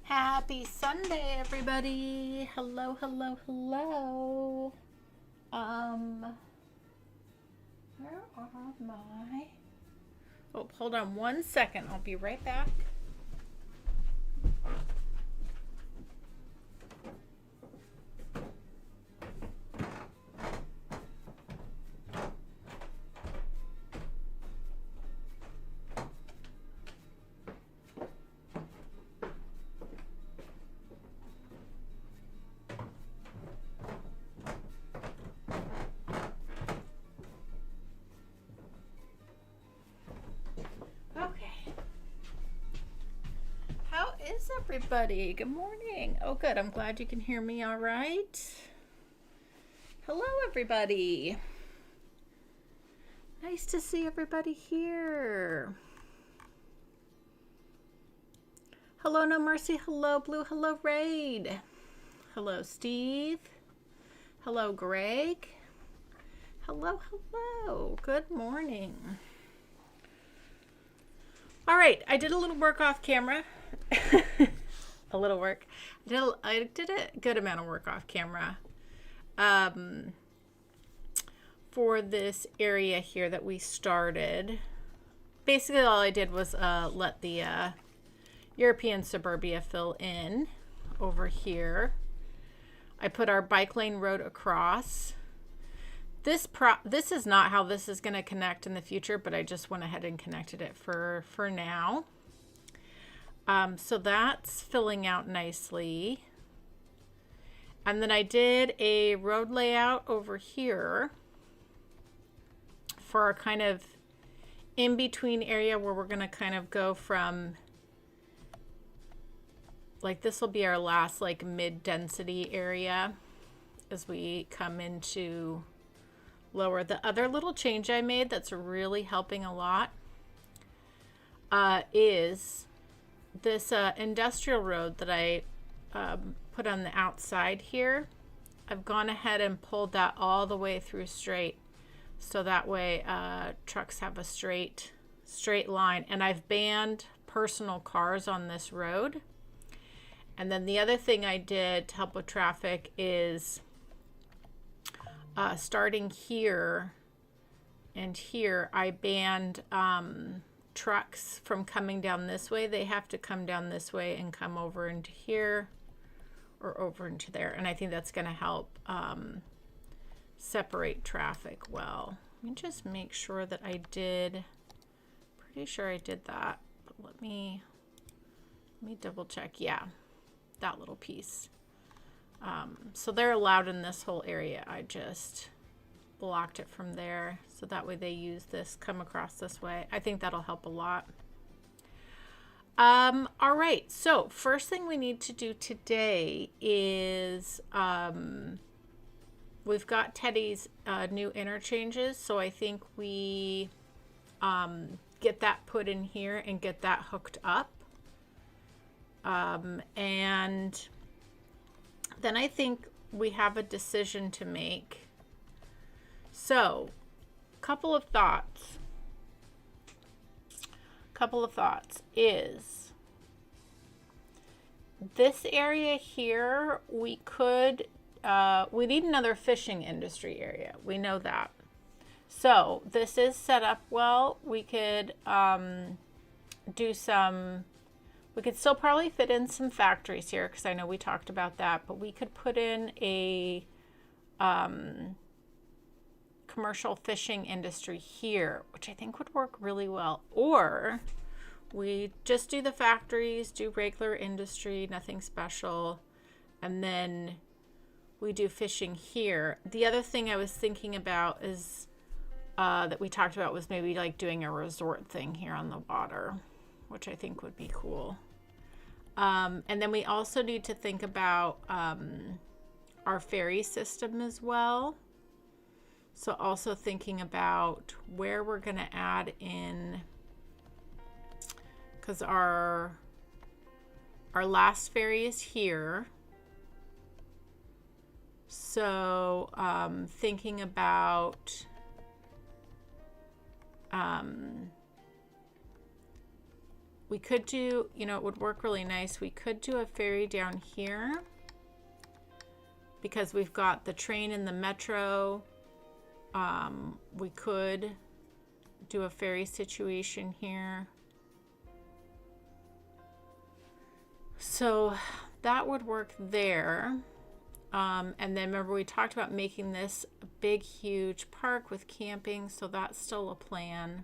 Happy Sunday, everybody. Hello, hello, hello. Where are my... Oh, hold on 1 second. I'll be right back. Everybody, good morning. Oh, good. I'm glad you can hear me all right. Hello, everybody. Nice to see everybody here. Hello, No Mercy. Hello, Blue. Hello, Raid. Hello, Steve. Hello, Greg. Hello, hello. Good morning. All right, I did a little work off camera. A little work. I did a good amount of work off camera for this area here that we started. Basically, all I did was let the European suburbia fill in over here. I put our bike lane road across. This is not how this is going to connect in the future, but I just went ahead and connected it for now. So that's filling out nicely. And then I did a road layout over here for our kind of in-between area where we're going to kind of go from, like, this will be our last like mid-density area as we come into lower. The other little change I made that's really helping a lot is this industrial road that I put on the outside here. I've gone ahead and pulled that all the way through straight, so that way trucks have a straight line. And I've banned personal cars on this road. And then the other thing I did to help with traffic is starting here and here, I banned trucks from coming down this way. They have to come down this way and come over into here or over into there. And I think that's going to help separate traffic well. Let me just make sure that I did. Pretty sure I did that, but let me double check. Yeah, that little piece. So they're allowed in this whole area. I just blocked it from there, so that way they use this, come across this way. I think that'll help a lot. All right, so first thing we need to do today is we've got Teddy's new interchanges, so I think we get that put in here and get that hooked up. And then I think we have a decision to make. So, couple of thoughts is this area here, we could, we need another fishing industry area. We know that. So this is set up well. We could do some, we could still probably fit in some factories here because I know we talked about that, but we could put in a commercial fishing industry here, which I think would work really well. Or we just do the factories, do regular industry, nothing special, and then we do fishing here. The other thing I was thinking about is that we talked about was maybe like doing a resort thing here on the water, which I think would be cool. And then we also need to think about our ferry system as well. So also thinking about where we're going to add in, because our last ferry is here. So thinking about we could do, you know, it would work really nice. We could do a ferry down here because we've got the train and the metro. We could do a ferry situation here. So that would work there. And then remember we talked about making this a big, huge park with camping. So that's still a plan.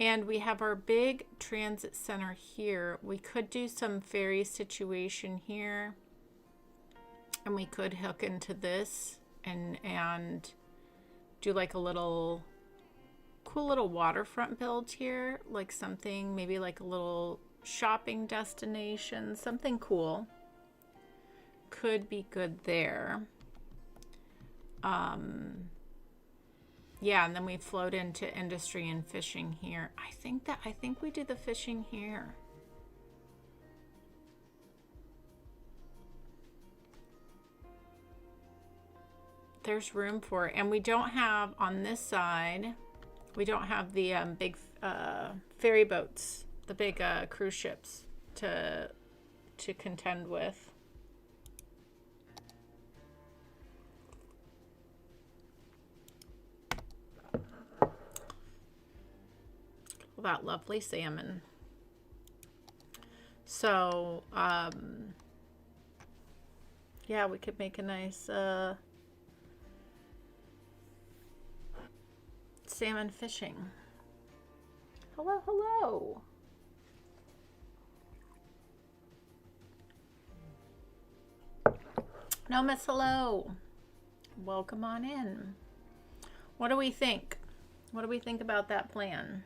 And we have our big transit center here. We could do some ferry situation here. And we could hook into this and do like a little cool little waterfront build here. Like something, maybe like a little shopping destination, something cool. Could be good there. Yeah, and then we float into industry and fishing here. I think we do the fishing here. There's room for it. And we don't have on this side, we don't have the big ferry boats, the big cruise ships to contend with. That lovely salmon. So yeah, we could make a nice salmon fishing. Hello, hello. No, Miss Hello. Welcome on in. What do we think? What do we think about that plan?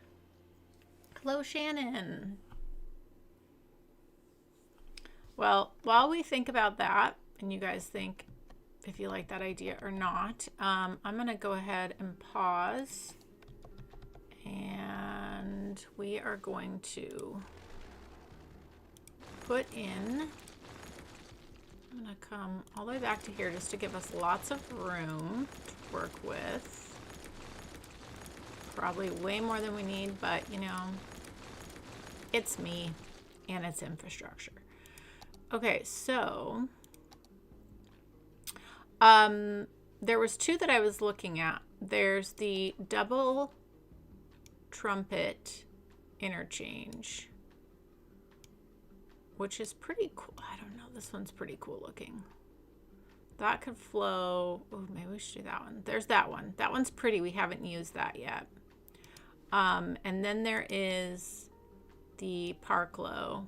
Hello, Shannon. Well, while we think about that, and you guys think if you like that idea or not, I'm going to go ahead and pause. And we are going to put in, I'm going to come all the way back to here just to give us lots of room to work with. Probably way more than we need, but you know, it's me and it's infrastructure. Okay, so there was two that I was looking at. There's the double trumpet interchange, which is pretty cool. I don't know, this one's pretty cool looking. That could flow. Oh, maybe we should do that one. There's that one. That one's pretty. We haven't used that yet. And then there is the Parklow.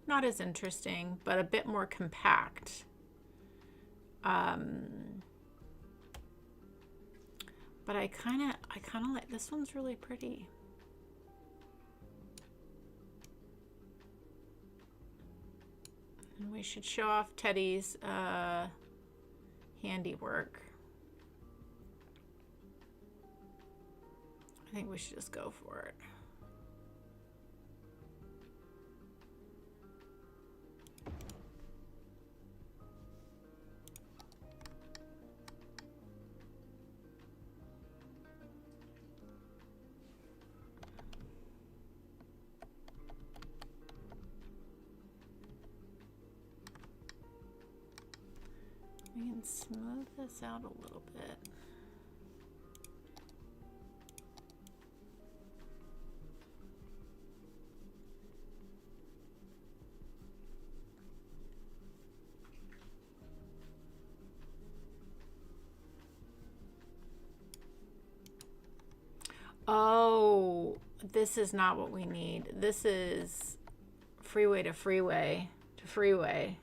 Not as interesting, but a bit more compact. But I kind of like, this one's really pretty. And we should show off Teddy's handiwork. I think we should just go for it. We can smooth this out a little bit. Oh, this is not what we need. This is freeway to freeway to freeway.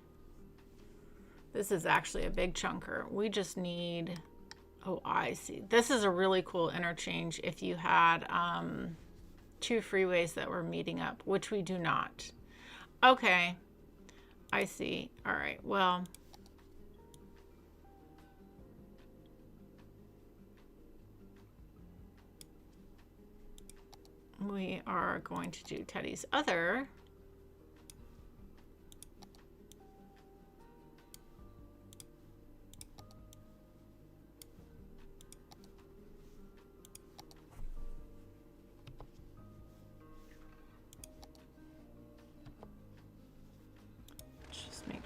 This is actually a big chunker. We just need, oh, I see. This is a really cool interchange if you had two freeways that were meeting up, which we do not. Okay, I see. All right, well. We are going to do Teddy's other.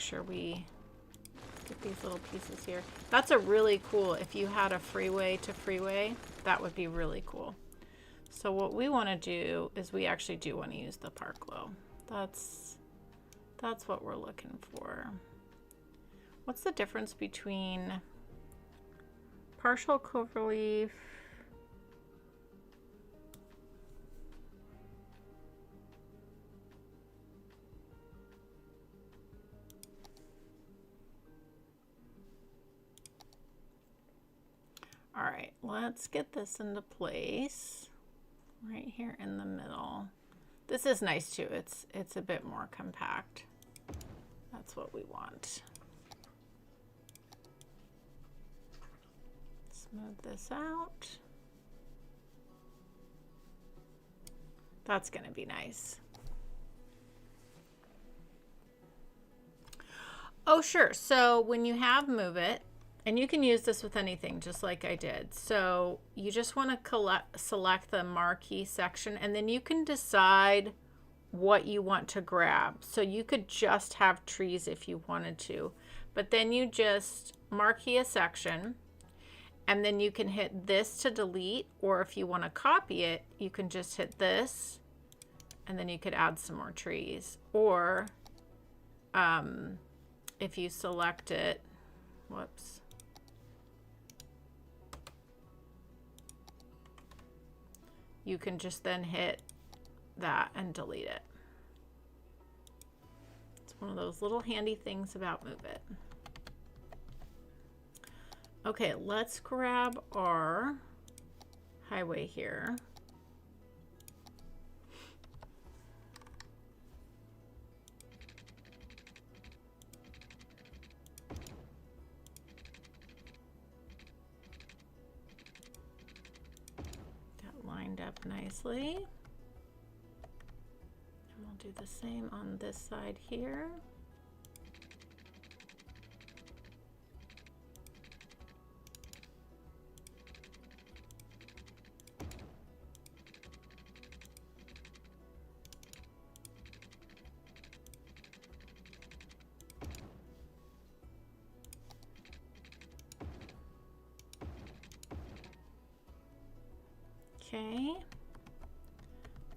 sure we get these little pieces here. That's a really cool, if you had a freeway to freeway, that would be really cool. So what we want to do is we actually do want to use the park glow. That's what we're looking for. What's the difference between partial cloverleaf? All right, let's get this into place right here in the middle. This is nice too. It's a bit more compact. That's what we want. Smooth this out. That's going to be nice. Oh, sure. So when you have move it, and you can use this with anything, just like I did. So you just want to select the marquee section, and then you can decide what you want to grab. So you could just have trees if you wanted to, but then you just marquee a section, and then you can hit this to delete, or if you want to copy it, you can just hit this, and then you could add some more trees. Or if you select it, whoops. You can just then hit that and delete it. It's one of those little handy things about Move It. Okay, let's grab our highway here. Up nicely, and we'll do the same on this side here. Okay,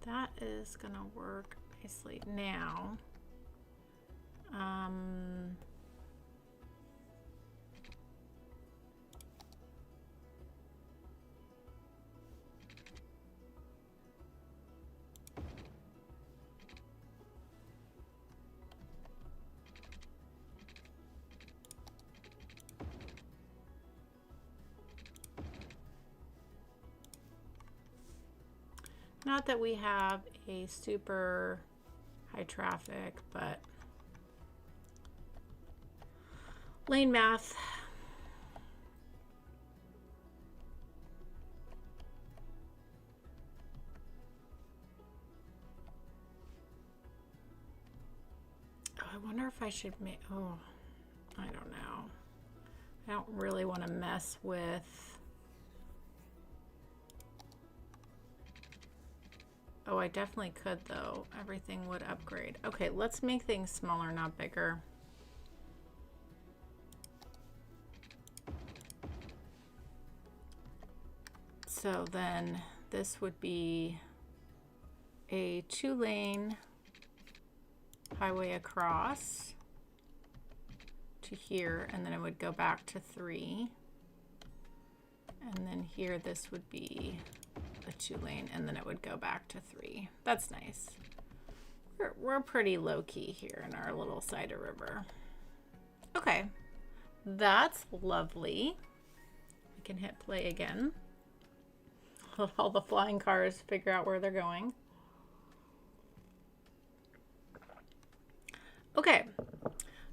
that is gonna work nicely now. Not that we have a super high traffic, but lane math. Oh, I wonder if I should make, oh, I don't know. I don't really want to mess with. Oh, I definitely could though. Everything would upgrade. Okay, let's make things smaller, not bigger. So then this would be a 2-lane highway across to here, and then it would go back to 3. And then here this would be a 2-lane, and then it would go back to 3. That's nice. We're pretty low-key here in our little Cider River. Okay, that's lovely. We can hit play again. Let all the flying cars figure out where they're going. Okay,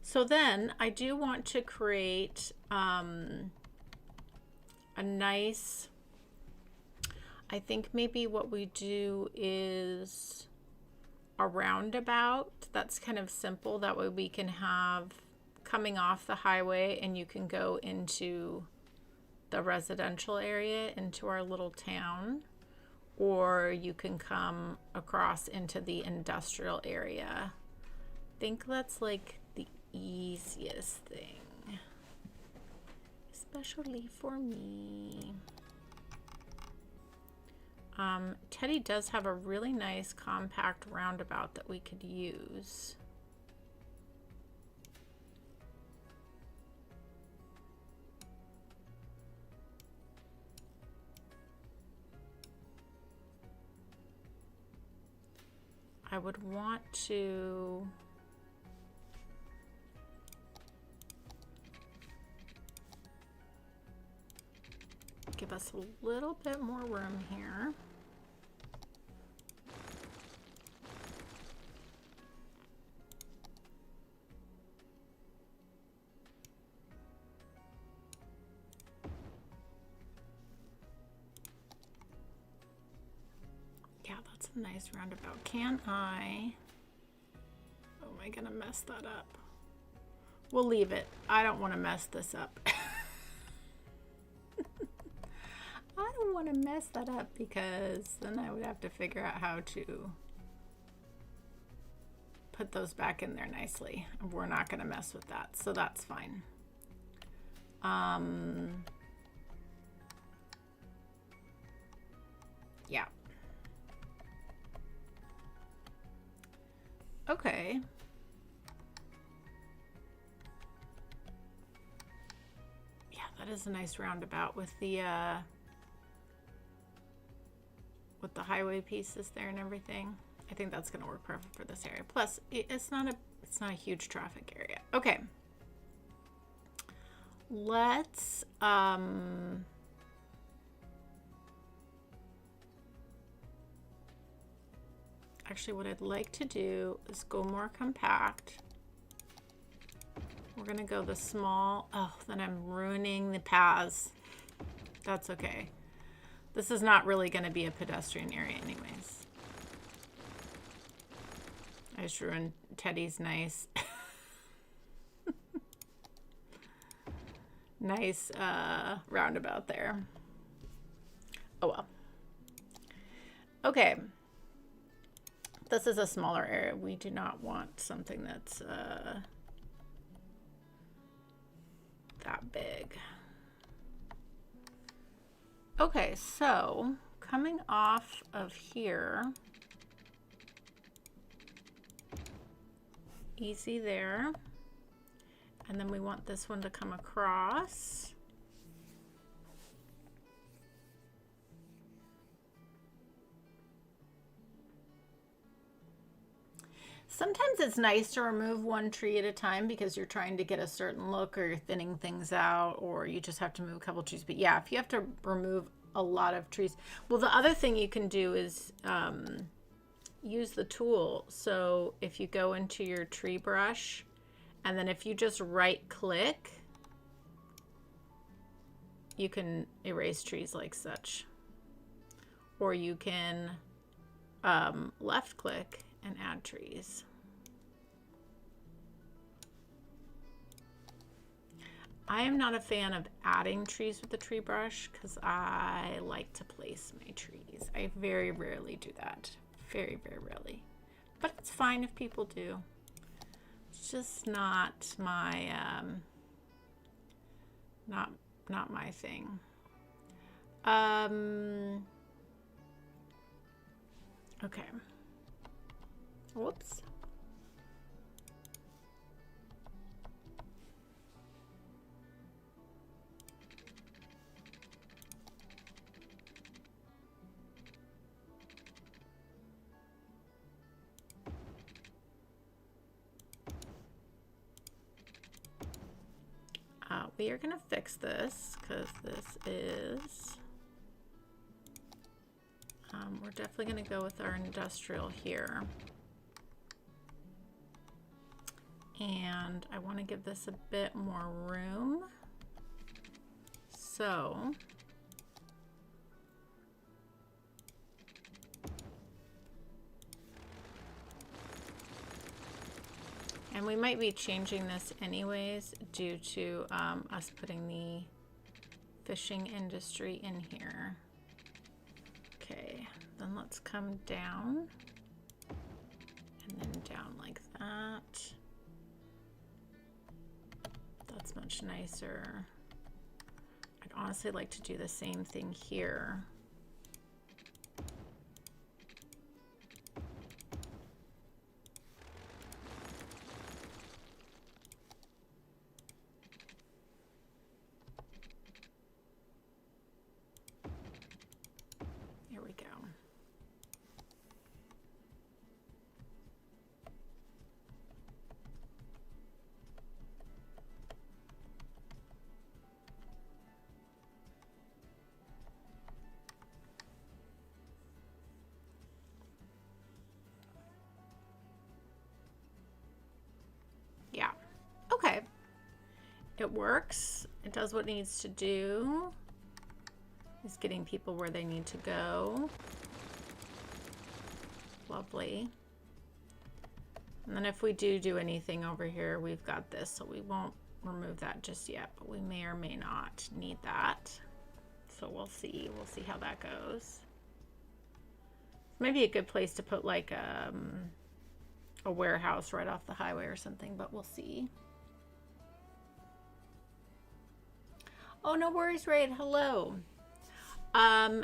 so then I do want to create a nice, I think maybe what we do is a roundabout. That's kind of simple. That way we can have coming off the highway and you can go into the residential area, into our little town, or you can come across into the industrial area. I think that's like the easiest thing, especially for me. Teddy does have a really nice compact roundabout that we could use. I would want to give us a little bit more room here. Yeah, that's a nice roundabout. Can I? Oh, am I gonna mess that up? We'll leave it. I don't want to mess this up. I don't want to mess that up because then I would have to figure out how to put those back in there nicely. We're not going to mess with that, so that's fine. Yeah. Okay. Yeah, that is a nice roundabout with the highway pieces there and everything. I think that's going to work perfect for this area. Plus, it's not a huge traffic area. Okay. Let's actually, what I'd like to do is go more compact. We're gonna go the small. Oh, then I'm ruining the paths. That's okay. This is not really gonna be a pedestrian area anyways. I just ruined Teddy's nice nice roundabout there. Oh well. Okay. This is a smaller area. We do not want something that's that big. Okay, so coming off of here, easy there. And then we want this one to come across. Sometimes it's nice to remove one tree at a time because you're trying to get a certain look, or you're thinning things out, or you just have to move a couple trees. But yeah, if you have to remove a lot of trees. Well, the other thing you can do is use the tool. So if you go into your tree brush, and then if you just right click, you can erase trees like such. Or you can left click and add trees. I am not a fan of adding trees with the tree brush because I like to place my trees. I very rarely do that. Very, very rarely. But it's fine if people do. It's just not my not my thing. Okay. Whoops. We are going to fix this because this is, we're definitely going to go with our industrial here. And I want to give this a bit more room. So and we might be changing this anyways due to us putting the fishing industry in here. Okay, then let's come down and then down like that. is much nicer. I'd honestly like to do the same thing here. There we go. Yeah. Okay. It works. It does what it needs to do. It's getting people where they need to go. Lovely. And then if we do anything over here, we've got this, so we won't remove that just yet, but we may or may not need that. So we'll see. We'll see how that goes. Maybe a good place to put like a warehouse right off the highway or something, but we'll see. Oh, no worries, Raid. Hello.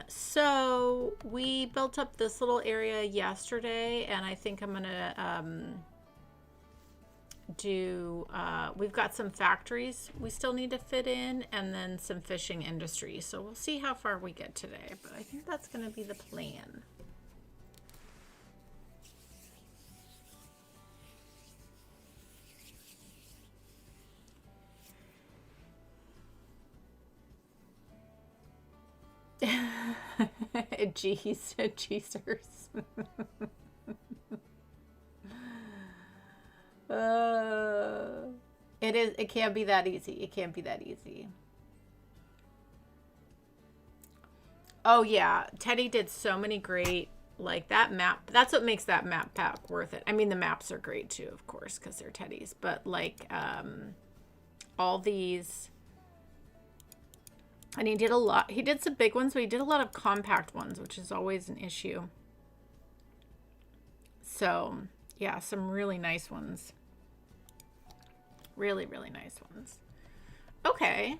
So we built up this little area yesterday, and I think I'm gonna we've got some factories we still need to fit in, and then some fishing industry. So we'll see how far we get today, but I think that's gonna be the plan. Jeezers. It can't be that easy. It can't be that easy. Oh yeah, Teddy did so many great, like that map. That's what makes that map pack worth it. I mean, the maps are great too, of course, because they're Teddy's, but like all these. And he did a lot. He did some big ones, but he did a lot of compact ones, which is always an issue. So, yeah, some really nice ones. Really, really nice ones. Okay.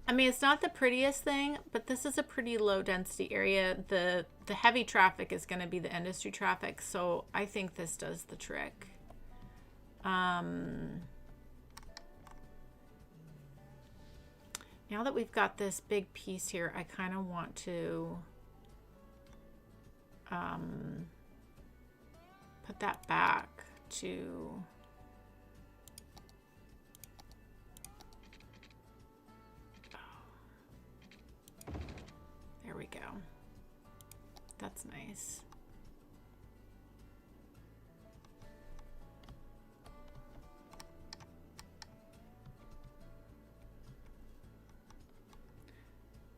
I mean, it's not the prettiest thing, but this is a pretty low density area. The heavy traffic is going to be the industry traffic, so I think this does the trick. Now that we've got this big piece here, I kind of want to put that back to there we go. That's nice.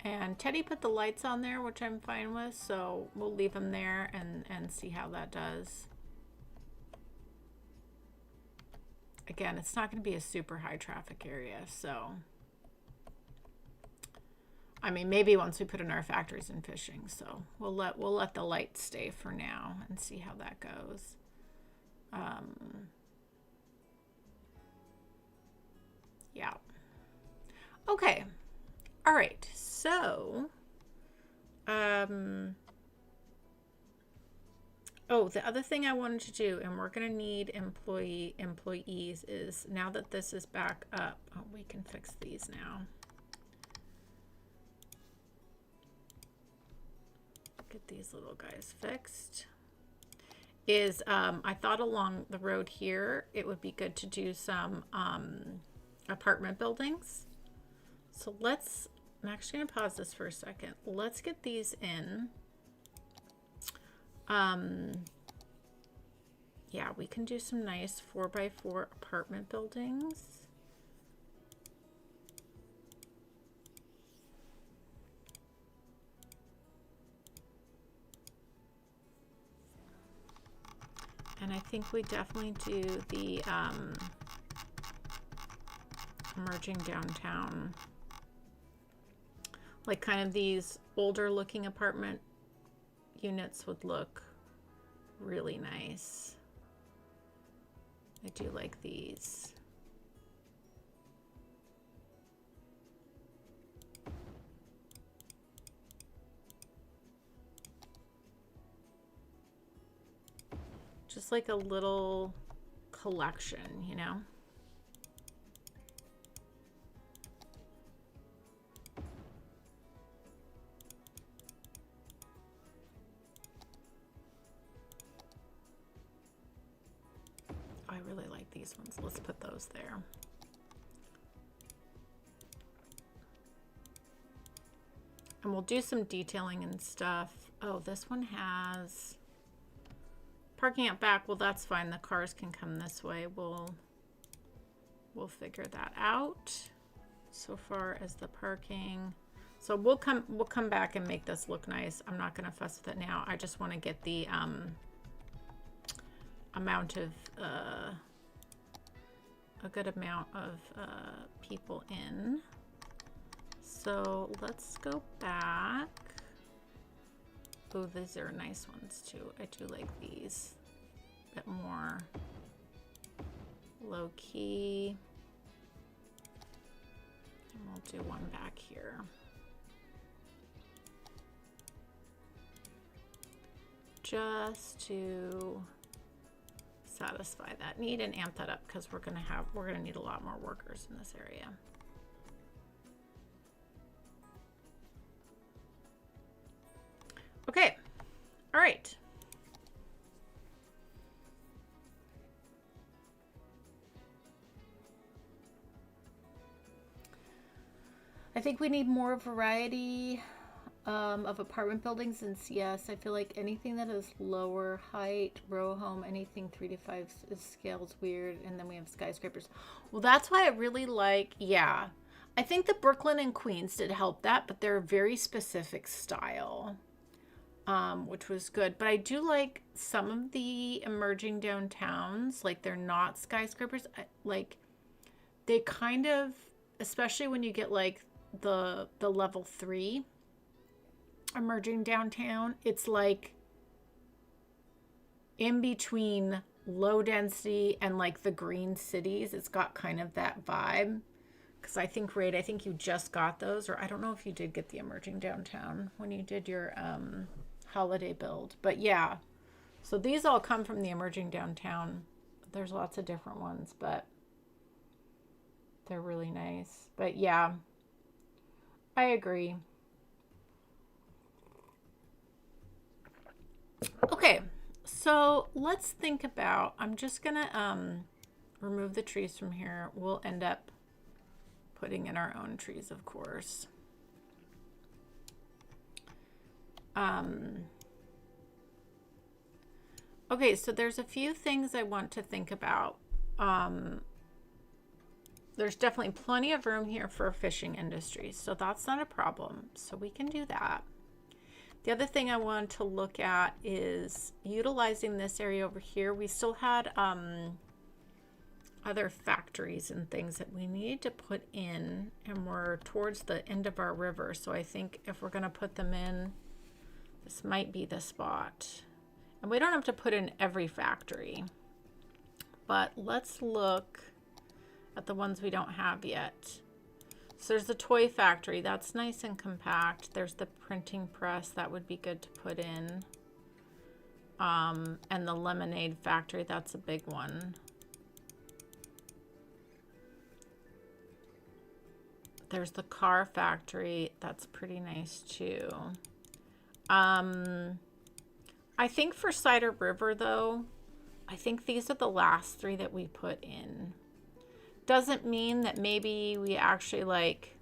And Teddy put the lights on there, which I'm fine with, so we'll leave them there and see how that does. Again, it's not going to be a super high traffic area, so I mean, maybe once we put in our factories and fishing, so we'll let the lights stay for now and see how that goes. Yeah. Okay. All right, so, oh, the other thing I wanted to do, and we're going to need employees, is now that this is back up, oh, we can fix these now. Get these little guys fixed. Is, I thought along the road here, it would be good to do some apartment buildings. So I'm actually going to pause this for a second. Let's get these in. Yeah, we can do some nice 4x4 apartment buildings. And I think we definitely do the emerging downtown. Like kind of these older looking apartment units would look really nice. I do like these. Just like a little collection, you know? I really like these ones. Let's put those there. And we'll do some detailing and stuff. Oh, this one has parking out back. Well, that's fine. The cars can come this way. We'll figure that out. So far as the parking. So we'll come back and make this look nice. I'm not going to fuss with it now. I just want to get the amount of a good amount of people in. So let's go back. Oh, these are nice ones too. I do like these. A bit more low key. And we'll do one back here. Just to satisfy that need and amp that up because we're gonna need a lot more workers in this area. Okay, all right. I think we need more variety of apartment buildings in CS. I feel like anything that is lower height, row home, anything 3 to 5 scales weird, and then we have skyscrapers. Well, that's why I really like, yeah. I think the Brooklyn and Queens did help that, but they're a very specific style. Which was good. But I do like some of the emerging downtowns, like they're not skyscrapers. Like they kind of, especially when you get like the level 3 emerging downtown, it's like in between low density and like the green cities. It's got kind of that vibe. Because I think, Raid, I think you just got those, or I don't know if you did get the emerging downtown when you did your holiday build, but yeah, so these all come from the emerging downtown. There's lots of different ones, but they're really nice. But yeah, I agree. Okay, so let's think about, I'm just gonna remove the trees from here. We'll end up putting in our own trees, of course. Okay, so there's a few things I want to think about. There's definitely plenty of room here for a fishing industry, so that's not a problem. So we can do that. The other thing I want to look at is utilizing this area over here. We still had other factories and things that we need to put in, and we're towards the end of our river. So I think if we're going to put them in, this might be the spot. And we don't have to put in every factory, but let's look at the ones we don't have yet. So there's the toy factory. That's nice and compact. There's the printing press. That would be good to put in. And the lemonade factory. That's a big one. There's the car factory. That's pretty nice too. I think for Cider River though, I think these are the last 3 that we put in. Doesn't mean that maybe we actually like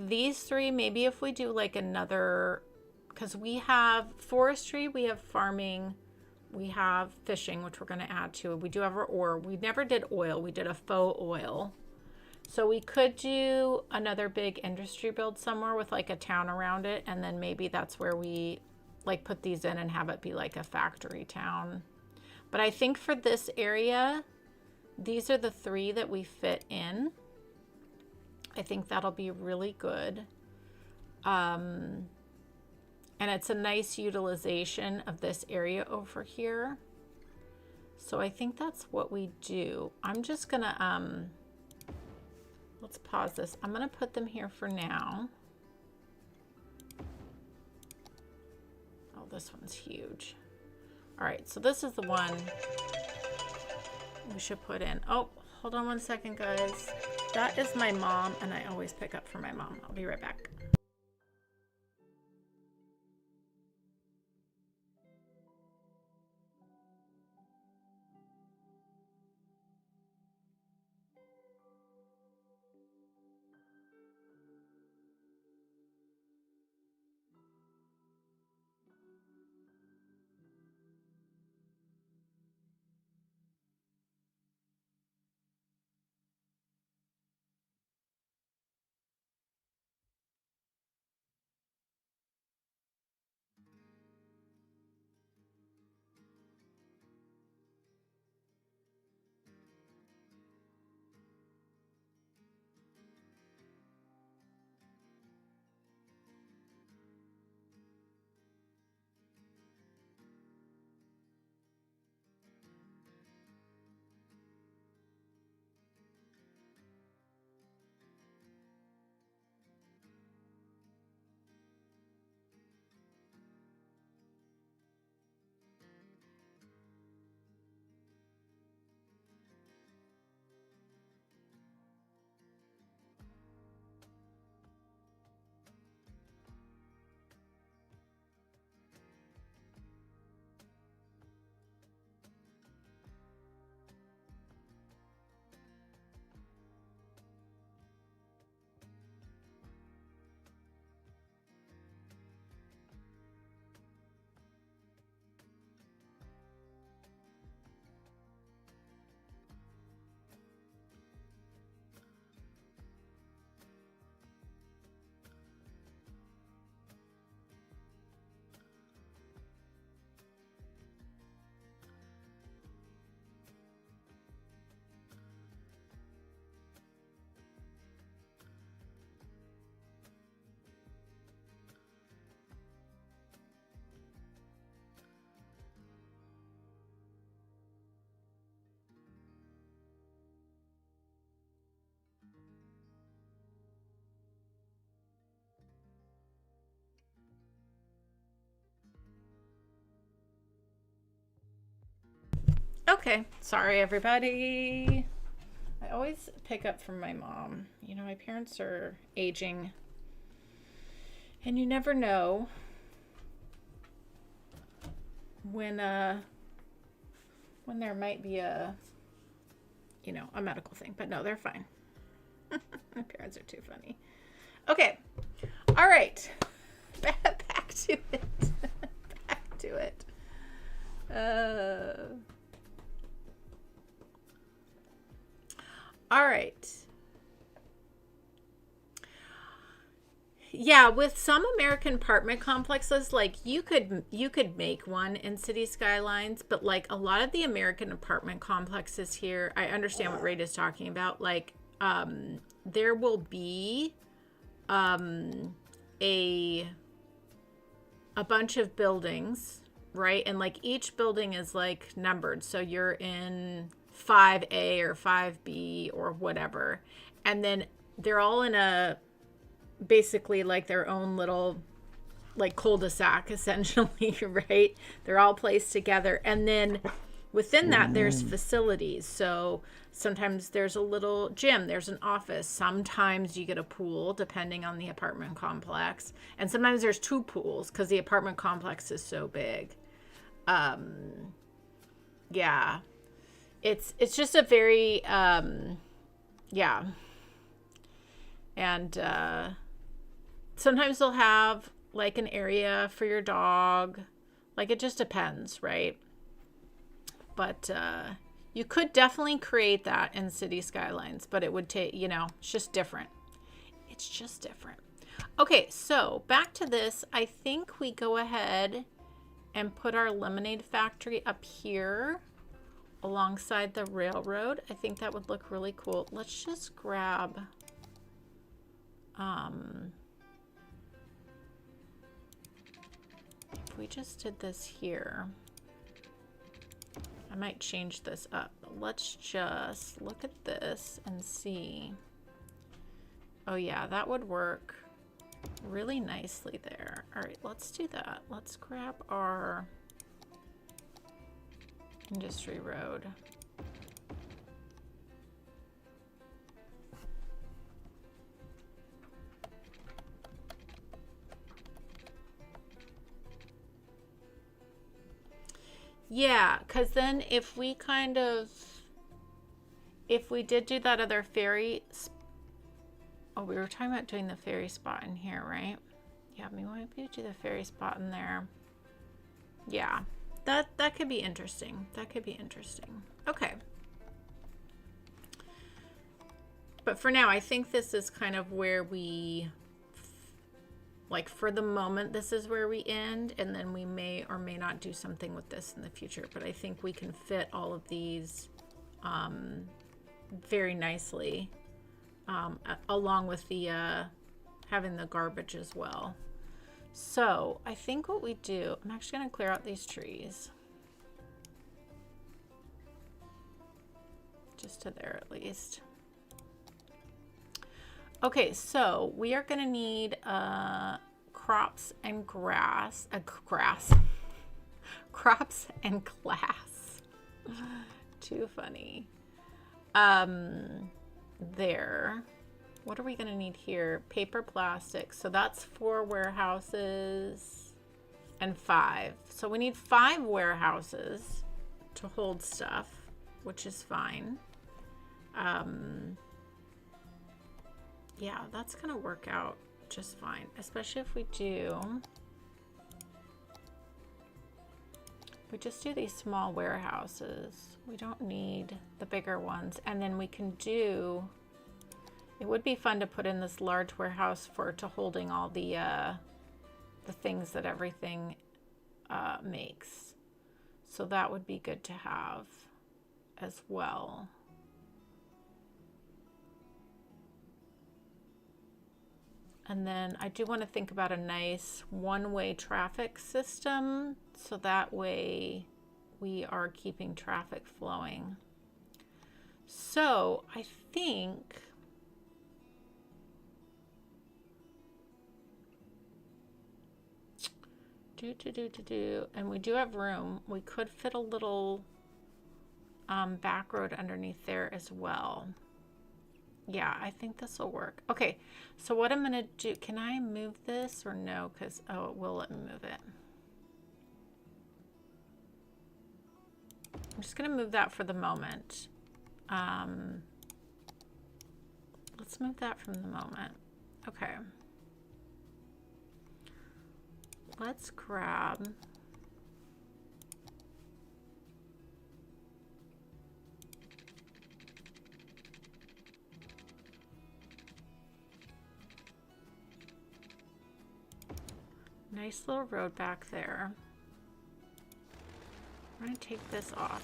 these 3, maybe if we do like another, because we have forestry, we have farming, we have fishing, which we're going to add to it. We do have our ore. We never did oil. We did a faux oil. So we could do another big industry build somewhere with like a town around it. And then maybe that's where we like put these in and have it be like a factory town. But I think for this area, these are the 3 that we fit in. I think that'll be really good. And it's a nice utilization of this area over here. So I think that's what we do. I'm just gonna, let's pause this. I'm gonna put them here for now. this one's huge. All right, so this is the one we should put in. Oh, hold on one second, guys. That is my mom, and I always pick up for my mom. I'll be right back. Okay, sorry everybody. I always pick up from my mom. You know, my parents are aging, and you never know when there might be a, you know, a medical thing. But no, they're fine. My parents are too funny. Okay, all right, back to it. Back to it. All right. Yeah, with some American apartment complexes, like you could make one in City Skylines, but like a lot of the American apartment complexes here, I understand what Raid is talking about. Like, there will be a bunch of buildings, right? And like each building is like numbered. So you're in 5A or 5B or whatever. And then they're all in a basically like their own little like cul-de-sac essentially, right? They're all placed together. And then within that there's facilities. So sometimes there's a little gym, there's an office, sometimes you get a pool depending on the apartment complex, and sometimes there's two pools because the apartment complex is so big. Yeah, it's just a very yeah. And sometimes they'll have like an area for your dog, like it just depends, right? But you could definitely create that in City Skylines, but it would take, you know, it's just different. It's just different. Okay, so back to this. I think we go ahead and put our lemonade factory up here alongside the railroad. I think that would look really cool. Let's just grab if we just did this here, I might change this up. Let's just look at this and see. Oh yeah, that would work. really nicely there. All right, let's do that. Let's grab our industry road. Yeah, because then if we did do that other ferry, oh, we were talking about doing the ferry spot in here, right? Yeah, maybe do the ferry spot in there. Yeah, that could be interesting. That could be interesting. Okay. But for now, I think this is kind of where we, like for the moment, this is where we end, and then we may or may not do something with this in the future. But I think we can fit all of these very nicely, along with the having the garbage as well. So I think what we do, I'm actually going to clear out these trees. Just to there at least. Okay, so we are going to need crops and grass. Crops and glass. Too funny. There. What are we going to need here? Paper, plastic. So that's 4 warehouses and 5. So we need 5 warehouses to hold stuff, which is fine. Yeah, that's going to work out just fine, especially if we just do these small warehouses. We don't need the bigger ones. And then we can do, it would be fun to put in this large warehouse to holding all the things that everything makes. So that would be good to have as well. And then I do want to think about a nice one-way traffic system, so that way we are keeping traffic flowing. So I think and we do have room. We could fit a little back road underneath there as well. Yeah, I think this will work. Okay, so what I'm gonna do, can I move this or no? Because, oh, it will let me move it. I'm just gonna move that for the moment. Let's move that from the moment. Okay. Let's grab nice little road back there. I'm going to take this off.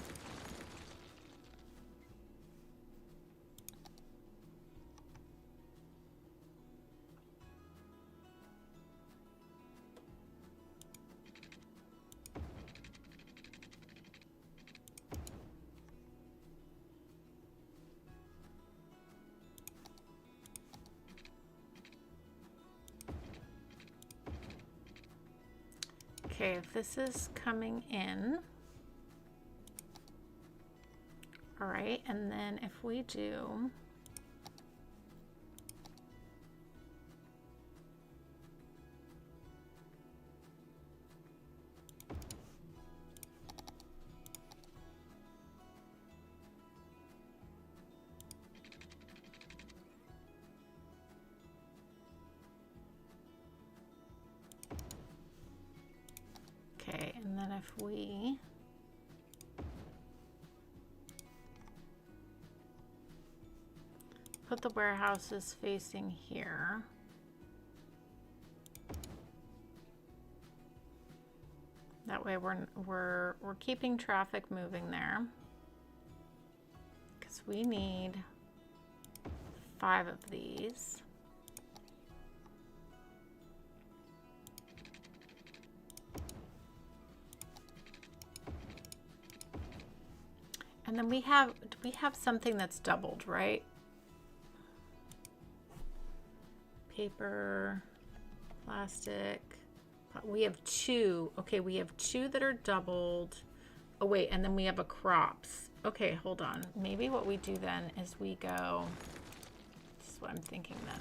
Okay, if this is coming in, all right, and then if we do, and then if we put the warehouses facing here, that way we're keeping traffic moving there, because we need 5 of these. And then we have something that's doubled, right? Paper, Plastic. We have two. Okay, we have two that are doubled. Oh, wait, and then we have a crops. Okay, hold on. Maybe what we do then is we go... This is what I'm thinking then.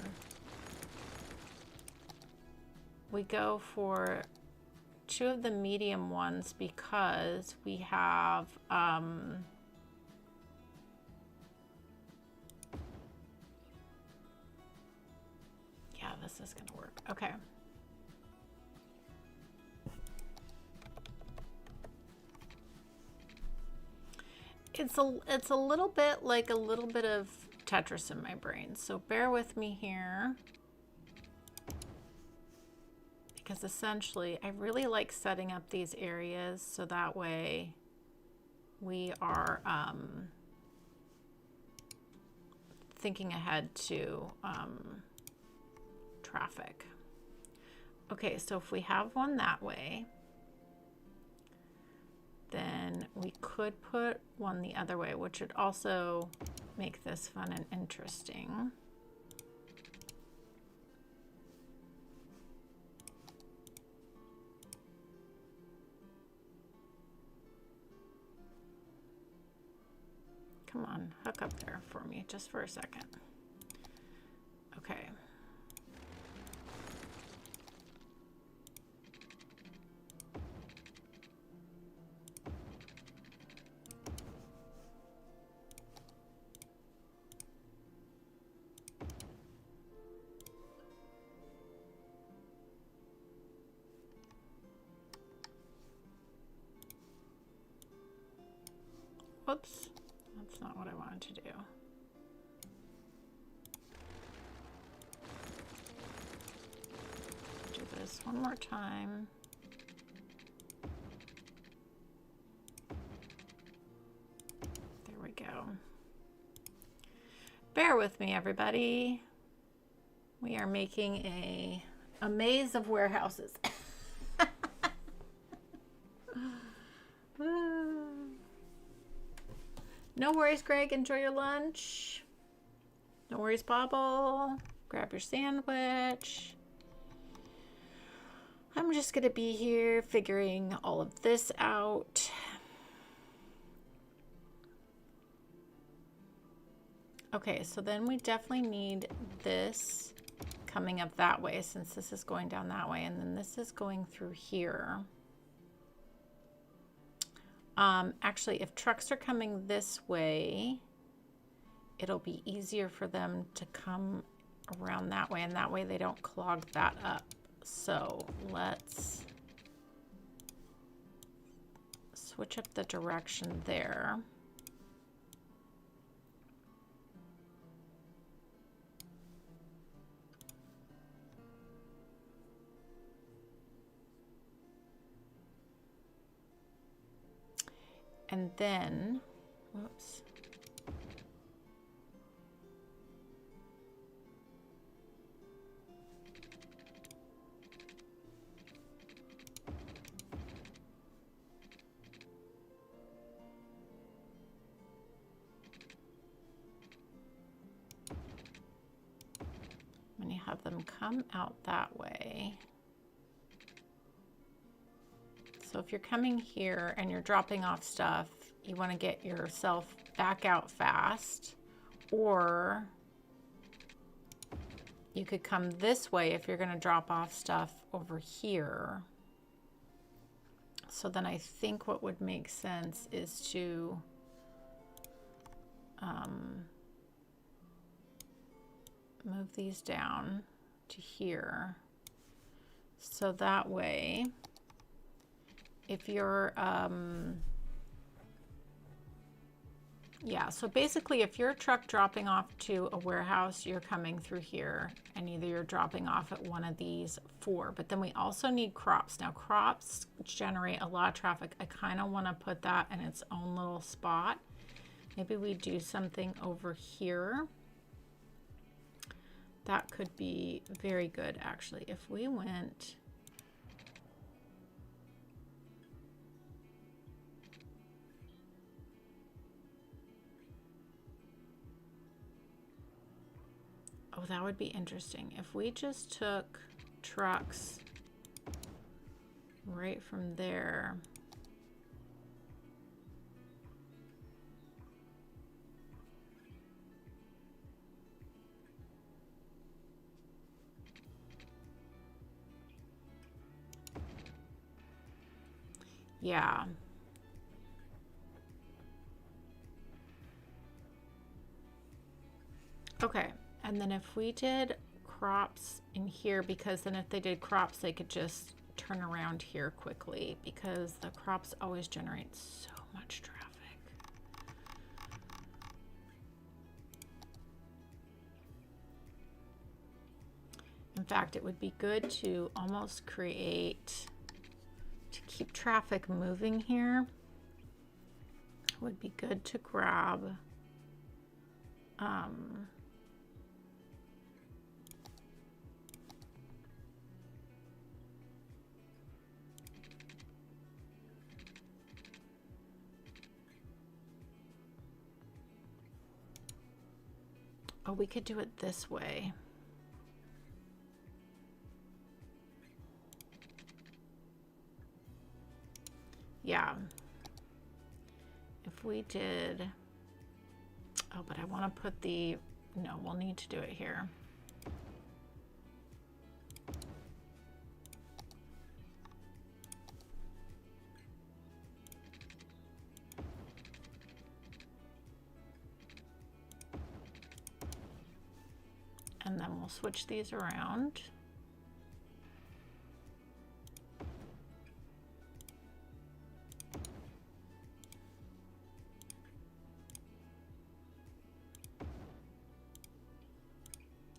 We go for two of the medium ones because we have... yeah, this is going to work. Okay. It's a little bit like a little bit of Tetris in my brain, so bear with me here. Because essentially, I really like setting up these areas so that way we are thinking ahead to traffic. Okay, so if we have one that way, then we could put one the other way, which would also make this fun and interesting. Come on, hook up there for me just for a second. Okay. Whoops, that's not what I wanted to do. Do this one more time. There we go. Bear with me, everybody. We are making a maze of warehouses. No worries, Greg. Enjoy your lunch. No worries, Bobble. Grab your sandwich. I'm just going to be here figuring all of this out. Okay, so then we definitely need this coming up that way since this is going down that way, and then this is going through here. Actually, if trucks are coming this way, it'll be easier for them to come around that way, and that way they don't clog that up. So let's switch up the direction there. And then, whoops. When you have them come out that way. So if you're coming here and you're dropping off stuff, you want to get yourself back out fast, or you could come this way if you're going to drop off stuff over here. So then I think what would make sense is to move these down to here. So that way, if you're, yeah, so basically if you're a truck dropping off to a warehouse, you're coming through here, and either you're dropping off at one of these four. But then we also need crops. Now crops generate a lot of traffic. I kind of want to put that in its own little spot. Maybe we do something over here. That could be very good, actually. If we went... Oh, that would be interesting. If we just took trucks right from there. Yeah. Okay, and then if we did crops in here, because then if they did crops, they could just turn around here quickly, because the crops always generate so much traffic. In fact, it would be good to almost create, to keep traffic moving here, it would be good to grab oh, we could do it this way. Yeah. If we did, oh, but I want to put the, no, we'll need to do it here. And then we'll switch these around.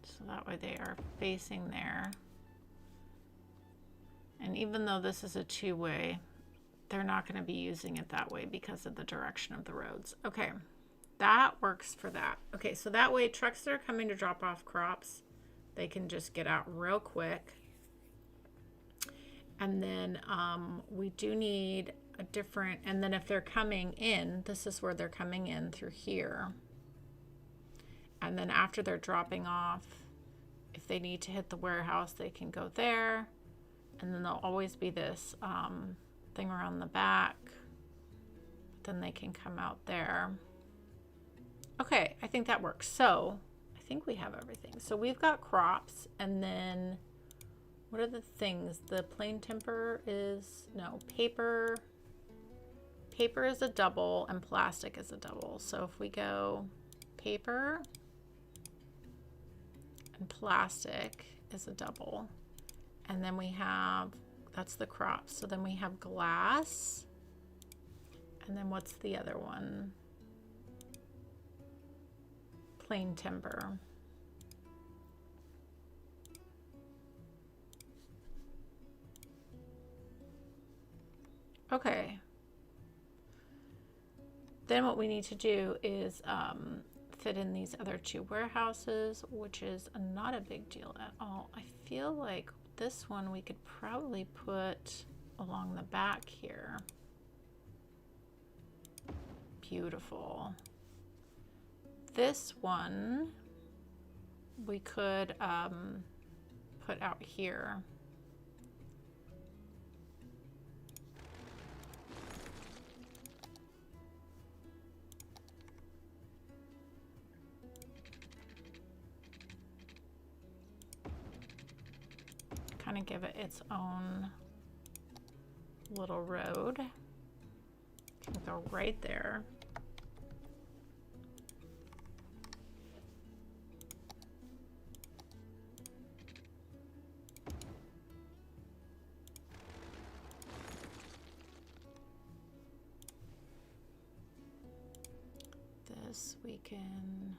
So that way they are facing there. And even though this is a two-way, they're not going to be using it that way because of the direction of the roads. Okay. That works for that. Okay, so that way trucks that are coming to drop off crops, they can just get out real quick. And then we do need a different, and then if they're coming in, this is where they're coming in through here. And then after they're dropping off, if they need to hit the warehouse, they can go there. And then there'll always be this thing around the back. Then they can come out there. Okay, I think that works. So I think we have everything. So we've got crops, and then what are the things? The plain timber is, no, paper. Paper is a double and plastic is a double. So if we go paper and plastic is a double. And then we have, that's the crops. So then we have glass. And then what's the other one? Plain timber. Okay. Then what we need to do is fit in these other two warehouses, which is not a big deal at all. I feel like this one we could probably put along the back here. Beautiful. This one we could put out here. Kind of give it its own little road. Can go right there. This we can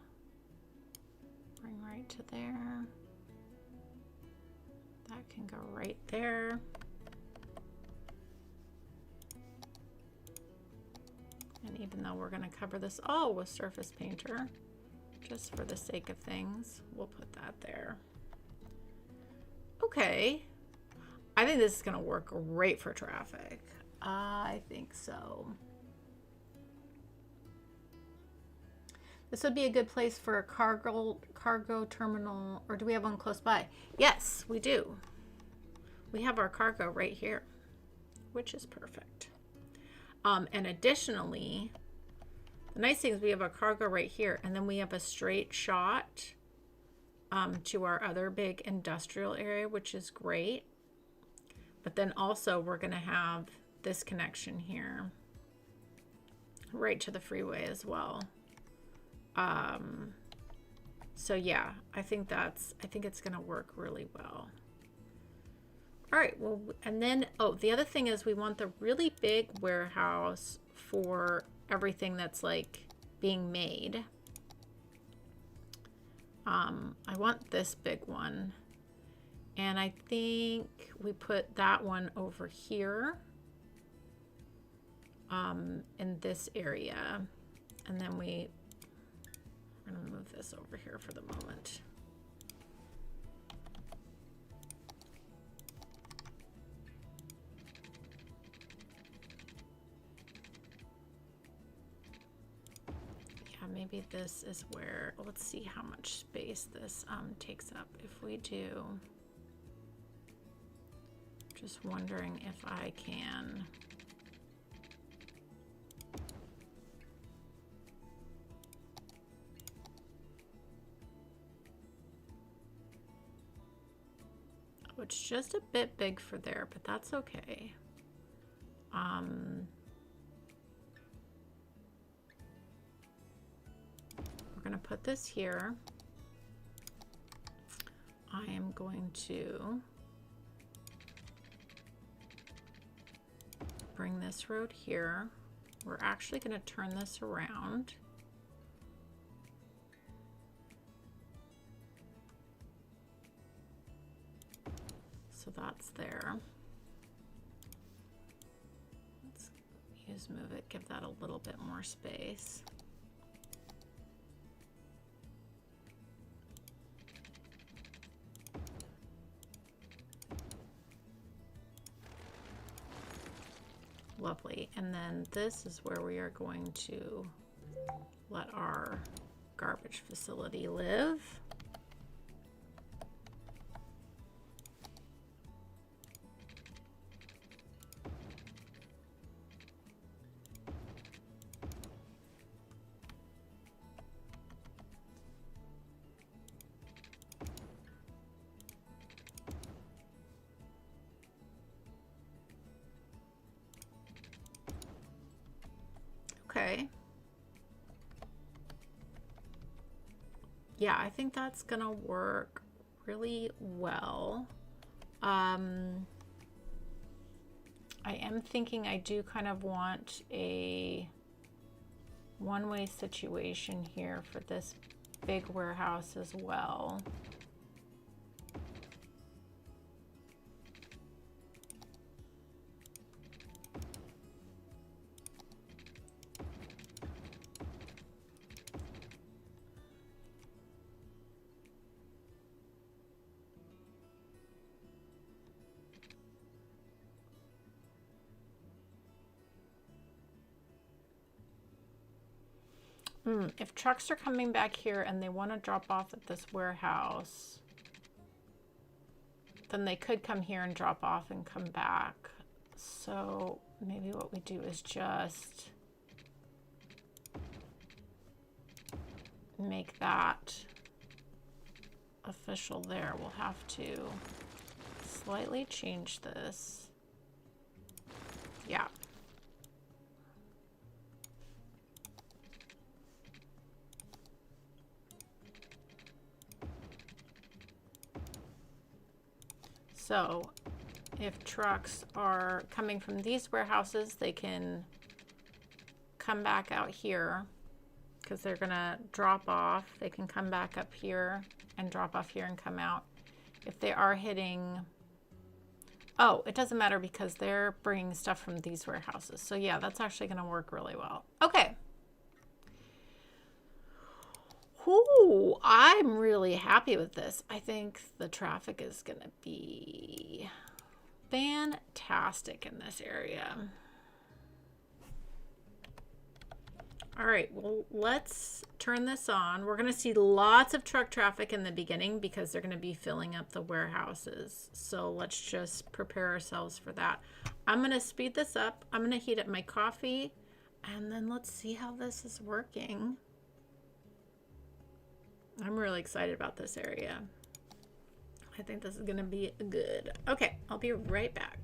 bring right to there. That can go right there. And even though we're going to cover this all with surface painter, just for the sake of things, we'll put that there. Okay. I think this is going to work great for traffic. I think so. This would be a good place for a cargo terminal, or do we have one close by? Yes, we do. we have our cargo right here, which is perfect. And additionally, the nice thing is we have our cargo right here, and then we have a straight shot to our other big industrial area, which is great. But then also we're going to have this connection here right to the freeway as well. So yeah, I think it's going to work really well. All right, well, and then, oh, the other thing is we want the really big warehouse for everything that's like being made. I want this big one. And I think we put that one over here in this area. And then we're going to move this over here for the moment. Maybe this is where, let's see how much space this takes up. If we do, just wondering if I can oh, it's just a bit big for there, but that's okay. We're going to put this here. I am going to bring this road here. We're actually going to turn this around. So that's there. Let's use move it, give that a little bit more space. Lovely. And then this is where we are going to let our garbage facility live. Okay. Yeah, I think that's gonna work really well. I am thinking I do kind of want a one-way situation here for this big warehouse as well. If trucks are coming back here and they want to drop off at this warehouse, then they could come here and drop off and come back. So maybe what we do is just make that official there. We'll have to slightly change this. Yeah. So if trucks are coming from these warehouses, they can come back out here because they're gonna drop off. They can come back up here and drop off here and come out. If they are hitting, oh, it doesn't matter because they're bringing stuff from these warehouses. So yeah, that's actually gonna work really well. Okay. Ooh, I'm really happy with this. I think the traffic is going to be fantastic in this area. All right, well, let's turn this on. We're going to see lots of truck traffic in the beginning because they're going to be filling up the warehouses. So let's just prepare ourselves for that. I'm going to speed this up. I'm going to heat up my coffee, and then let's see how this is working. I'm really excited about this area. I think this is going to be good. Okay, I'll be right back.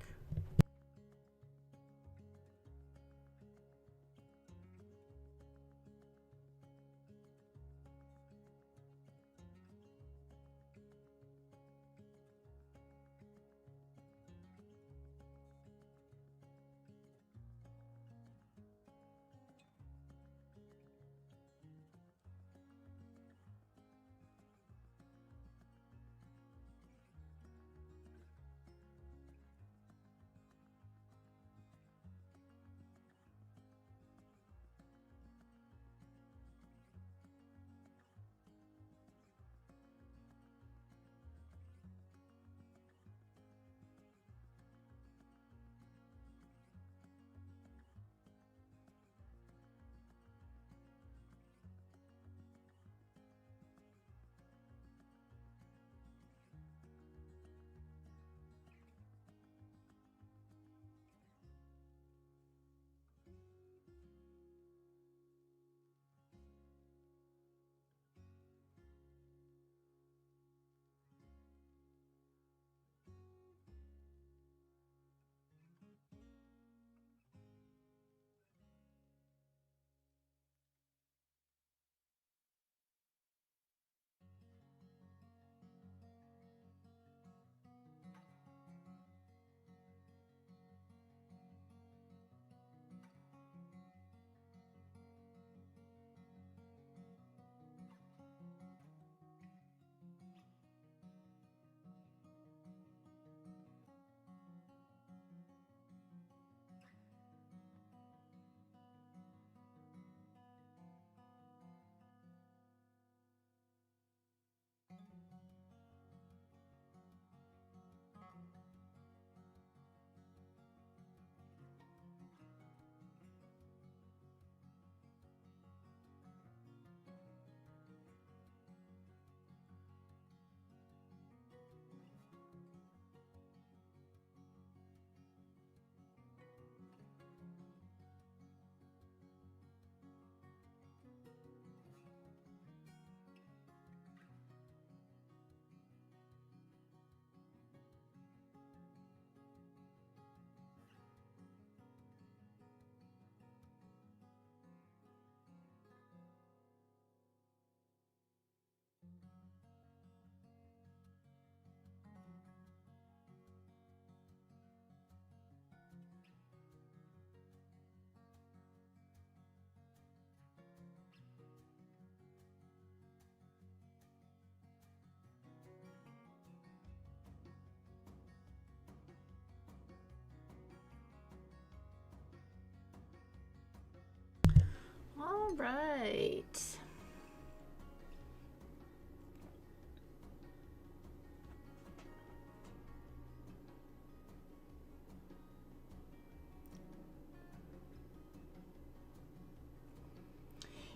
All right.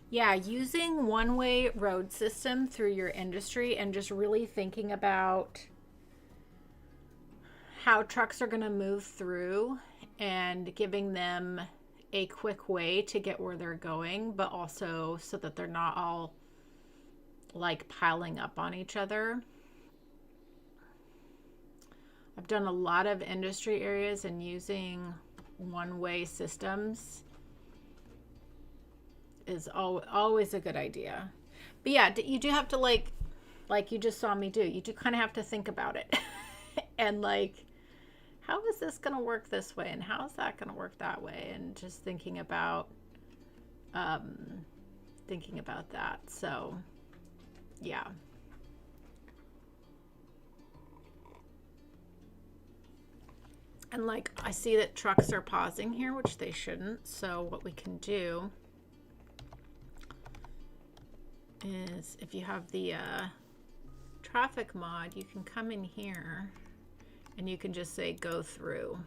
Yeah, using one-way road system through your industry and just really thinking about how trucks are going to move through and giving them a quick way to get where they're going, but also so that they're not all like piling up on each other. I've done a lot of industry areas, and using one-way systems is always a good idea. But yeah, you do have to like you just saw me do, you do kind of have to think about it and like, how is this going to work this way, and how is that going to work that way, and just thinking about that. So yeah. And like, I see that trucks are pausing here, which they shouldn't. So what we can do is, if you have the traffic mod, you can come in here and you can just say go through.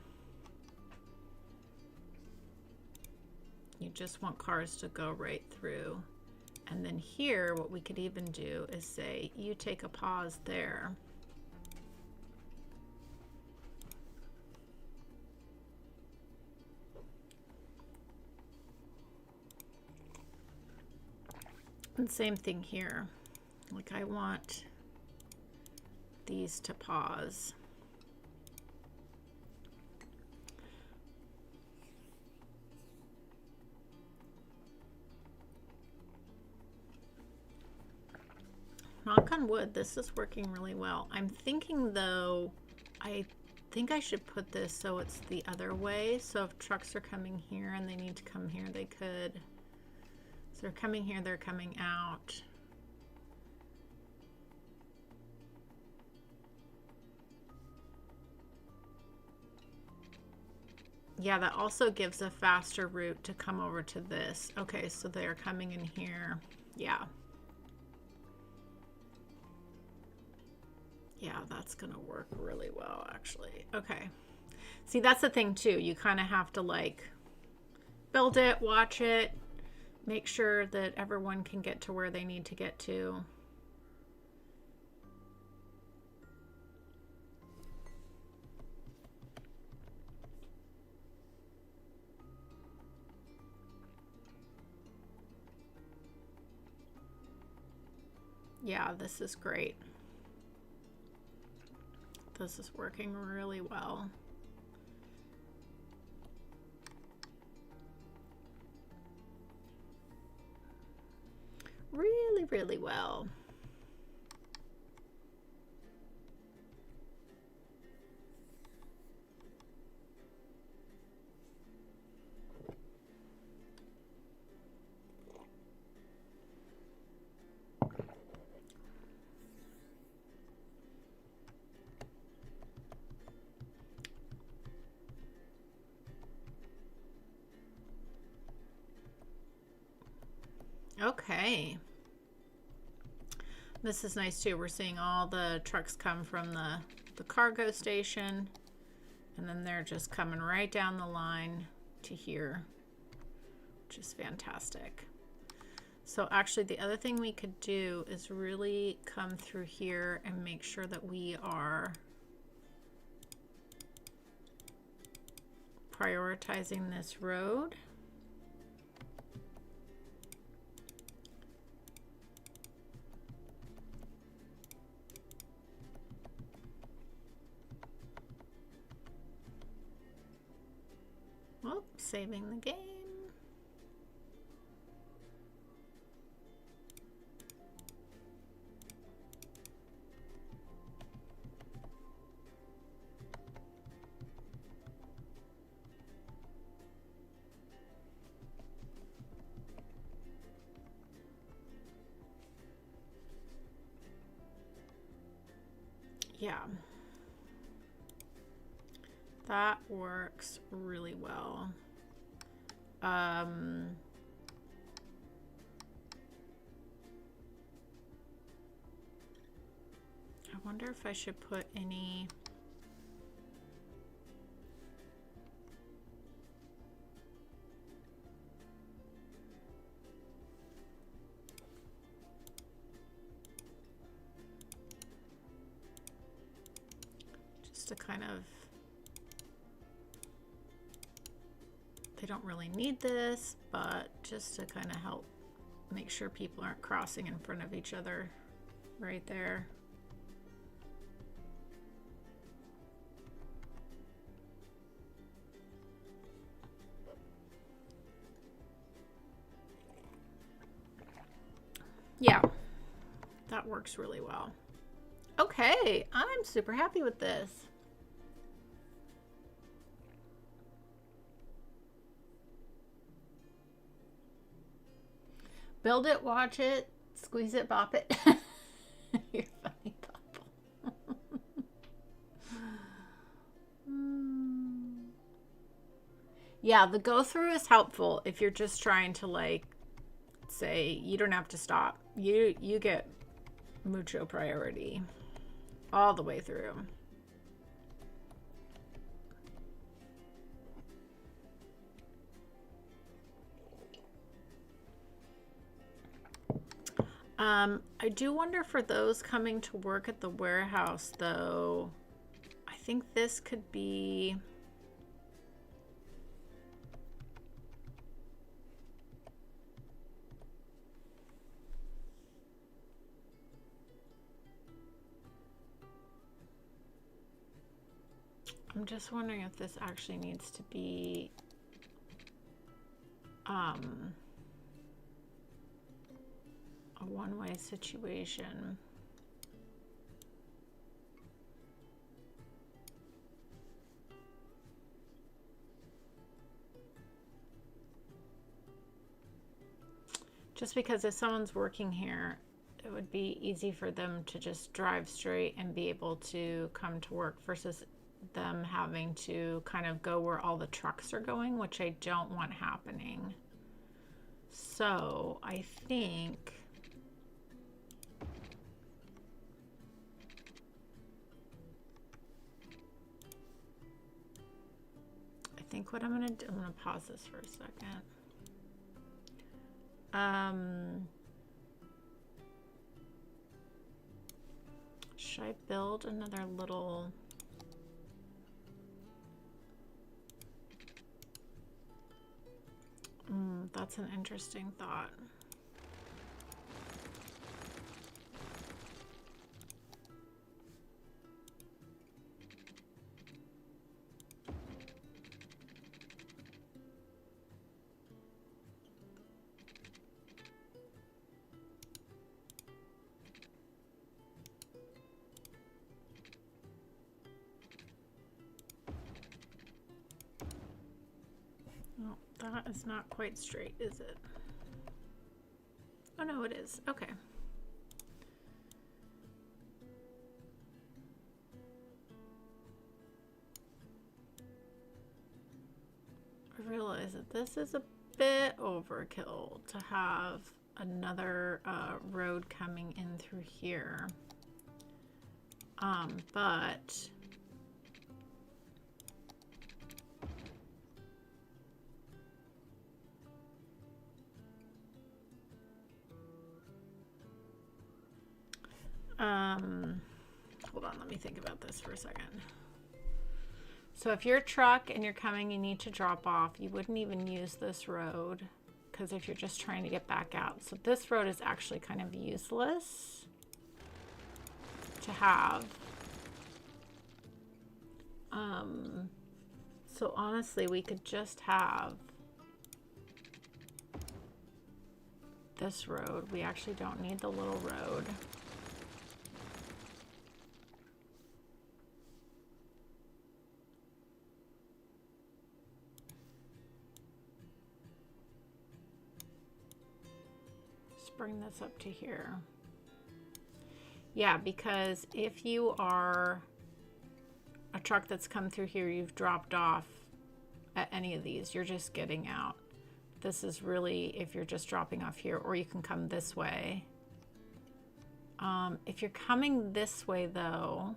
You just want cars to go right through. And then here, what we could even do is say, you take a pause there. And same thing here. Like I want these to pause. Knock on wood, this is working really well. I'm thinking though, I think I should put this so it's the other way. So if trucks are coming here and they need to come here, they could. So they're coming here, they're coming out. Yeah, that also gives a faster route to come over to this. Okay, so they're coming in here. Yeah. Yeah, that's gonna work really well, actually. Okay. See, that's the thing too. You kind of have to like build it, watch it, make sure that everyone can get to where they need to get to. Yeah, this is great. This is working really well. Really, really well. Okay. This is nice too. We're seeing all the trucks come from the cargo station, and then they're just coming right down the line to here, which is fantastic. So actually the other thing we could do is really come through here and make sure that we are prioritizing this road. Oh, saving the game. Yeah. That works really well. I wonder if I should put any just to kind of, they don't really need this, but just to kind of help make sure people aren't crossing in front of each other right there. Yeah, that works really well. Okay, I'm super happy with this. Build it, watch it, squeeze it, bop it. You're funny, Pop. Yeah, the go through is helpful if you're just trying to like say you don't have to stop. You get mucho priority all the way through. I do wonder for those coming to work at the warehouse, though, I think this could be... I'm just wondering if this actually needs to be a one-way situation. Just because if someone's working here, it would be easy for them to just drive straight and be able to come to work versus them having to kind of go where all the trucks are going, which I don't want happening. So I think what I'm gonna do, I'm gonna pause this for a second. Should I build another little... that's an interesting thought. That is not quite straight, is it? Oh no, it is. Okay. I realize that this is a bit overkill to have another road coming in through here. But hold on, let me think about this for a second. So if you're a truck and you're coming, you need to drop off, you wouldn't even use this road because if you're just trying to get back out. So this road is actually kind of useless to have. So honestly, we could just have this road. We actually don't need the little road. Bring this up to here. Yeah, because if you are a truck that's come through here, you've dropped off at any of these, you're just getting out. This is really if you're just dropping off here, or you can come this way. If you're coming this way though,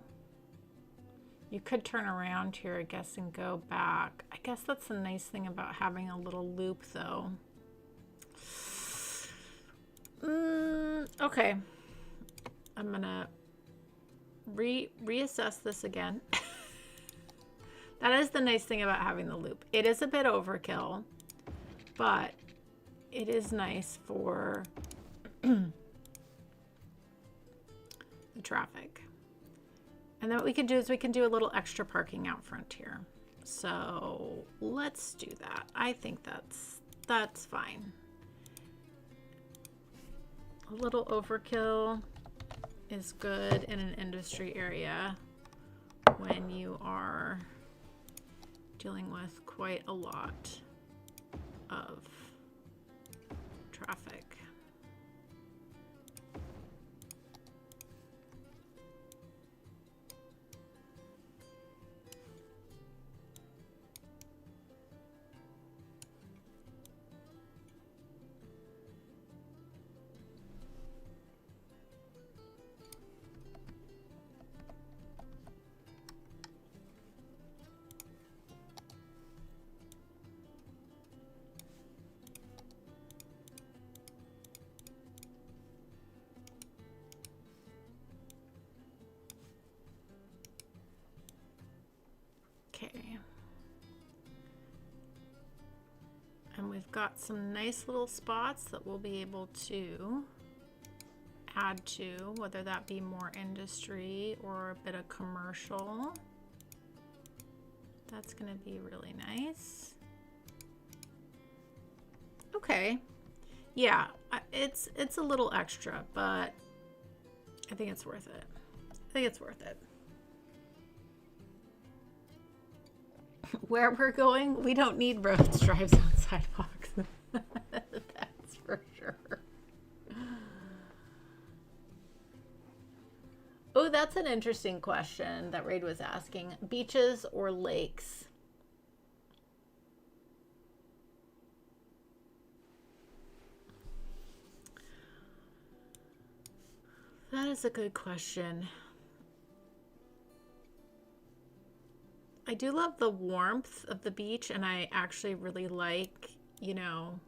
you could turn around here, I guess, and go back. I guess that's the nice thing about having a little loop though. Okay, I'm gonna reassess this again. That is the nice thing about having the loop. It is a bit overkill, but it is nice for the traffic. And then what we can do is we can do a little extra parking out front here. So let's do that. I think that's fine. A little overkill is good in an industry area when you are dealing with quite a lot of traffic. got some nice little spots that we'll be able to add to, whether that be more industry or a bit of commercial. That's gonna be really nice. Okay, yeah, it's a little extra, but I think it's worth it. I think it's worth it. Where we're going, we don't need roads, drives on sidewalks. That's for sure. Oh, that's an interesting question that Raid was asking. Beaches or lakes? That is a good question. I do love the warmth of the beach, and I actually really like, you know,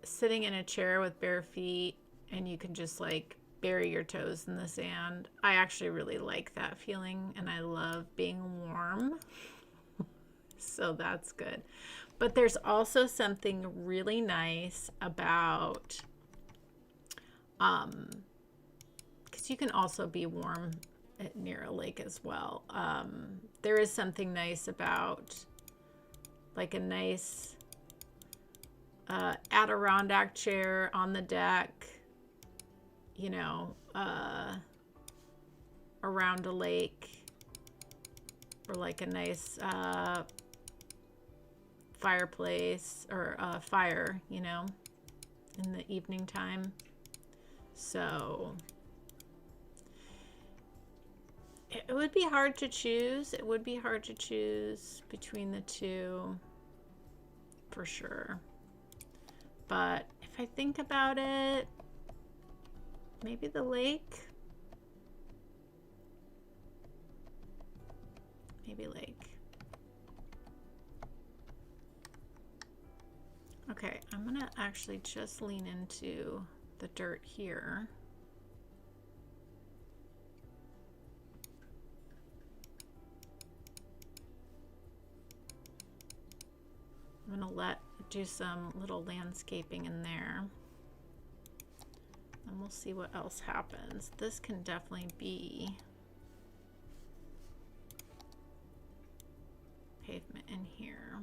sitting in a chair with bare feet and you can just like bury your toes in the sand. I actually really like that feeling, and I love being warm. So that's good. But there's also something really nice about, because you can also be warm near a lake as well. There is something nice about like a nice Adirondack chair on the deck, you know, around a lake, or like a nice fireplace or fire, you know, in the evening time. So it would be hard to choose. It would be hard to choose between the two, for sure. But if I think about it, maybe the lake. Maybe lake. Okay, I'm gonna actually just lean into the dirt here. I'm gonna do some little landscaping in there, and we'll see what else happens. This can definitely be pavement in here.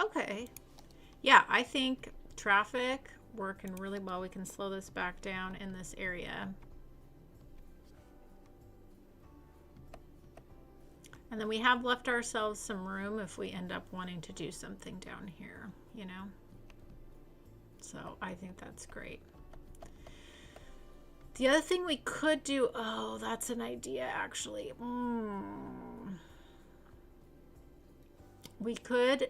Okay, yeah, I think traffic working really well. We can slow this back down in this area. And then we have left ourselves some room if we end up wanting to do something down here, you know? So I think that's great. The other thing we could do, oh, that's an idea actually. We could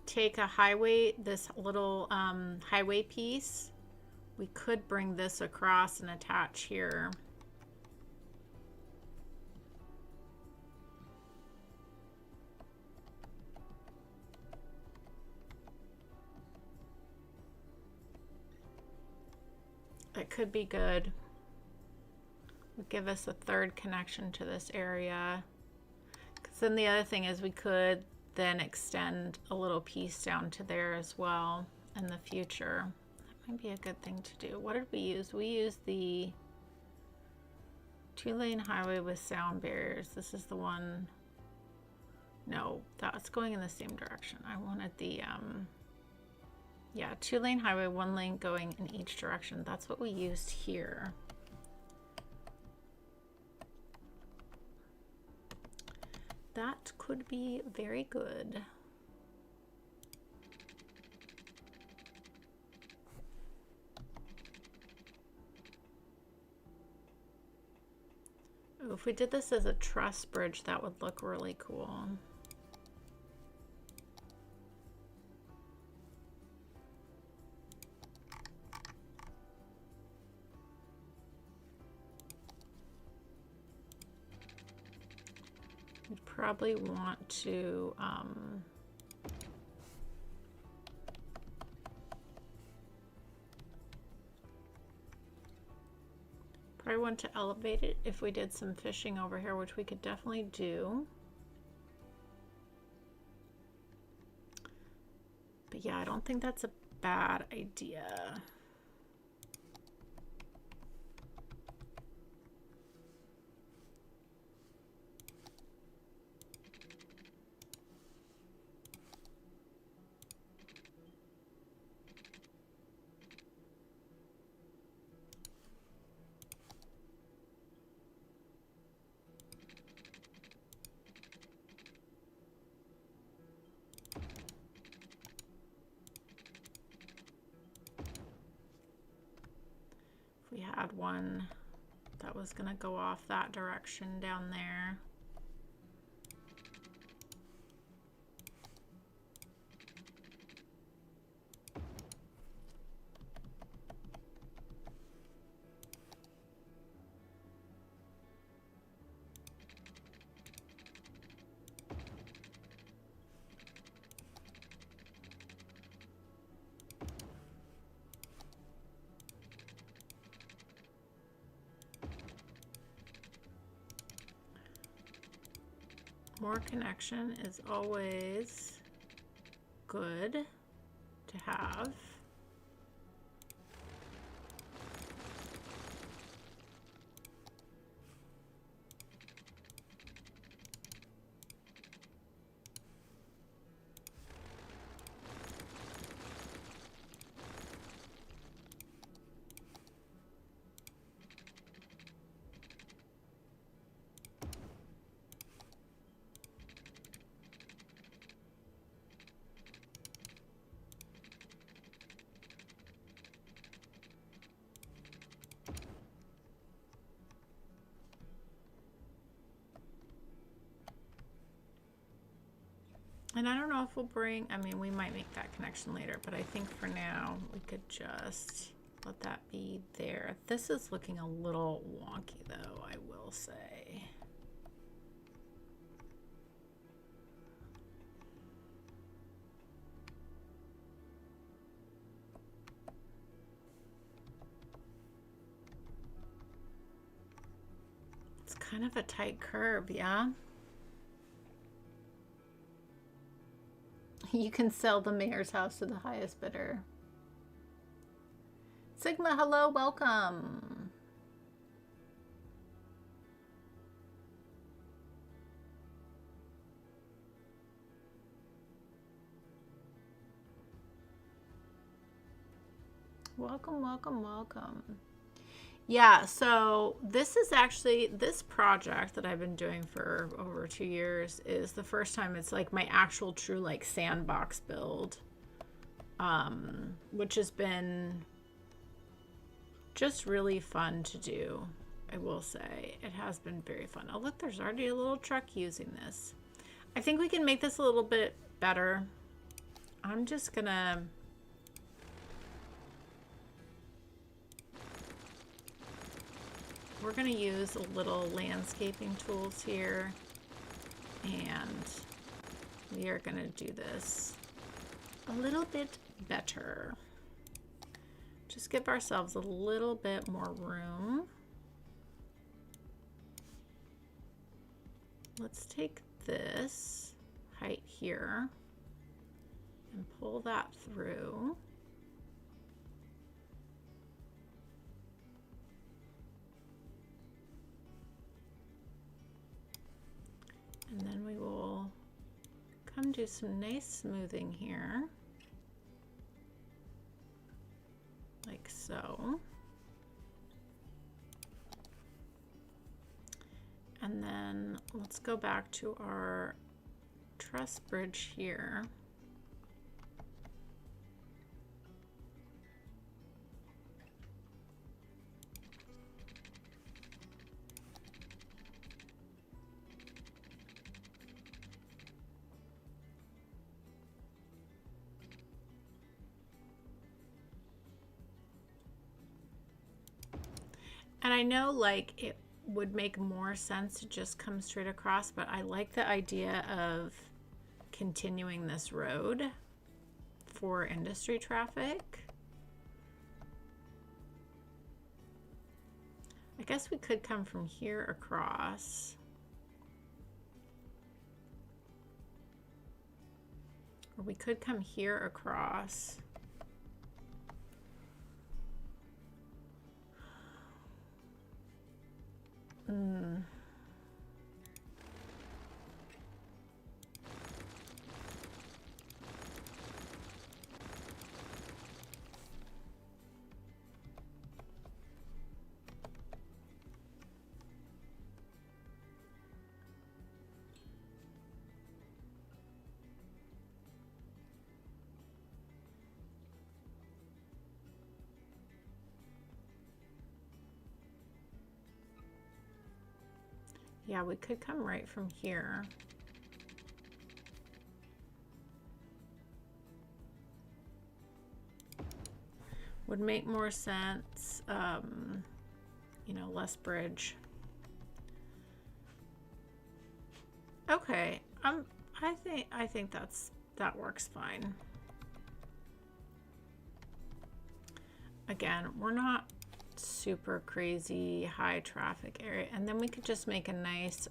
take a highway, this little highway piece. We could bring this across and attach here. That could be good. Would give us a third connection to this area. Because then the other thing is we could then extend a little piece down to there as well in the future. That might be a good thing to do. What did we use? We used the 2-lane highway with sound barriers. This is the one. No, that's going in the same direction. I wanted the yeah, 2-lane highway, 1 lane going in each direction. That's what we used here. That could be very good. Oh, if we did this as a truss bridge, that would look really cool. You'd probably want to Probably want to elevate it if we did some fishing over here, which we could definitely do. But yeah, I don't think that's a bad idea. We had one that was going to go off that direction down there. More connection is always good to have. And I don't know if we'll bring, I mean, we might make that connection later, but I think for now we could just let that be there. This is looking a little wonky though, I will say. It's kind of a tight curve, yeah? You can sell the mayor's house to the highest bidder. Sigma, hello, welcome. Welcome, welcome, welcome. Yeah, so this is actually, this project that I've been doing for over 2 years is the first time it's like my actual true like sandbox build, which has been just really fun to do, I will say. It has been very fun. Oh look, there's already a little truck using this. I think we can make this a little bit better. I'm just gonna... We're going to use a little landscaping tools here, and we are going to do this a little bit better. Just give ourselves a little bit more room. Let's take this height here and pull that through. And then we will come do some nice smoothing here, like so. And then let's go back to our truss bridge here. And I know like it would make more sense to just come straight across, but I like the idea of continuing this road for industry traffic. I guess we could come from here across. Or we could come here across. Yeah, we could come right from here. Would make more sense. You know, less bridge. Okay, I think that works fine. Again, we're not super crazy high traffic area, and then we could just make a nice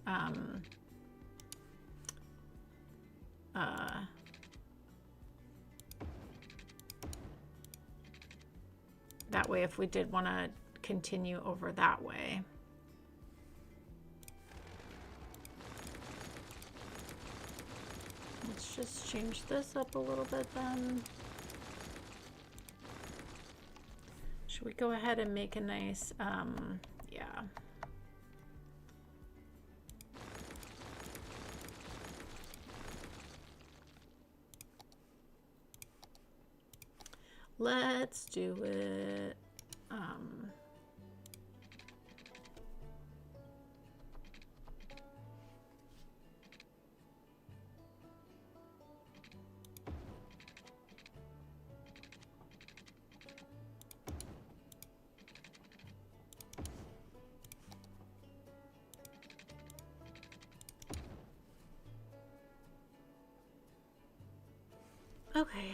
that way if we did want to continue over that way. Let's just change this up a little bit then. Should we go ahead and make a nice, yeah. Let's do it. Okay.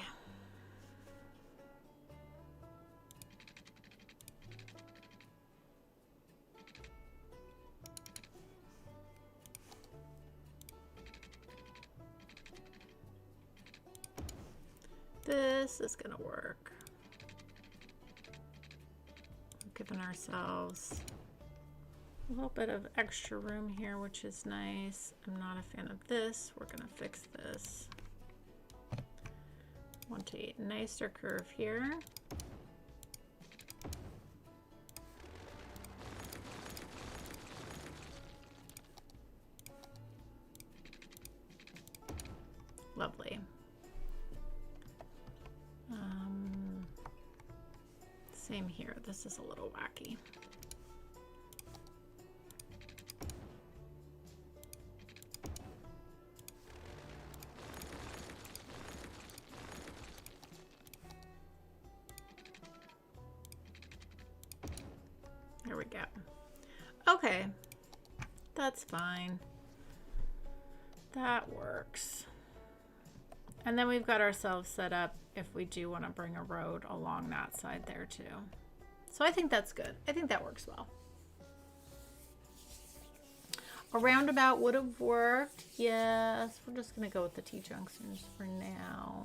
This is gonna work. Giving ourselves a little bit of extra room here, which is nice. I'm not a fan of this. We're gonna fix this. Want a nicer curve here. Lovely. Same here. This is a little wacky. There we go. Okay, that's fine. That works. And then we've got ourselves set up if we do want to bring a road along that side there too. So I think that's good. I think that works well. A roundabout would have worked. Yes, we're just going to go with the T-junctions for now.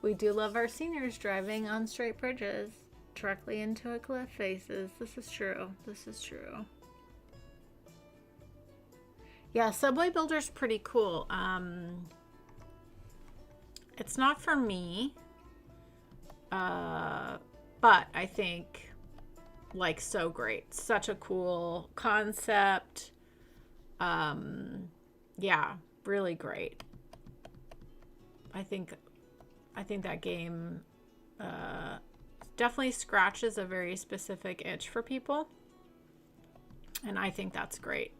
We do love our seniors driving on straight bridges directly into a cliff faces. This is true. This is true. Yeah, Subway Builder's pretty cool. It's not for me, but I think like so great. Such a cool concept. Yeah, really great. I think that game definitely scratches a very specific itch for people. And I think that's great.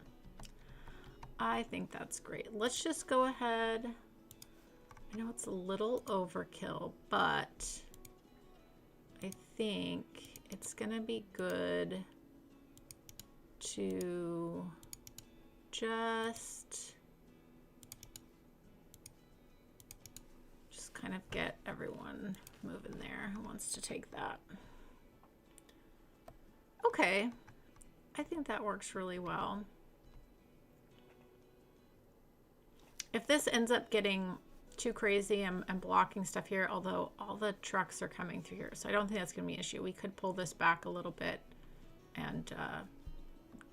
I think that's great. Let's just go ahead. I know it's a little overkill, but I think it's going to be good to just kind of get everyone moving there who wants to take that. Okay, I think that works really well. If this ends up getting too crazy and blocking stuff here, although all the trucks are coming through here, so I don't think that's going to be an issue. We could pull this back a little bit and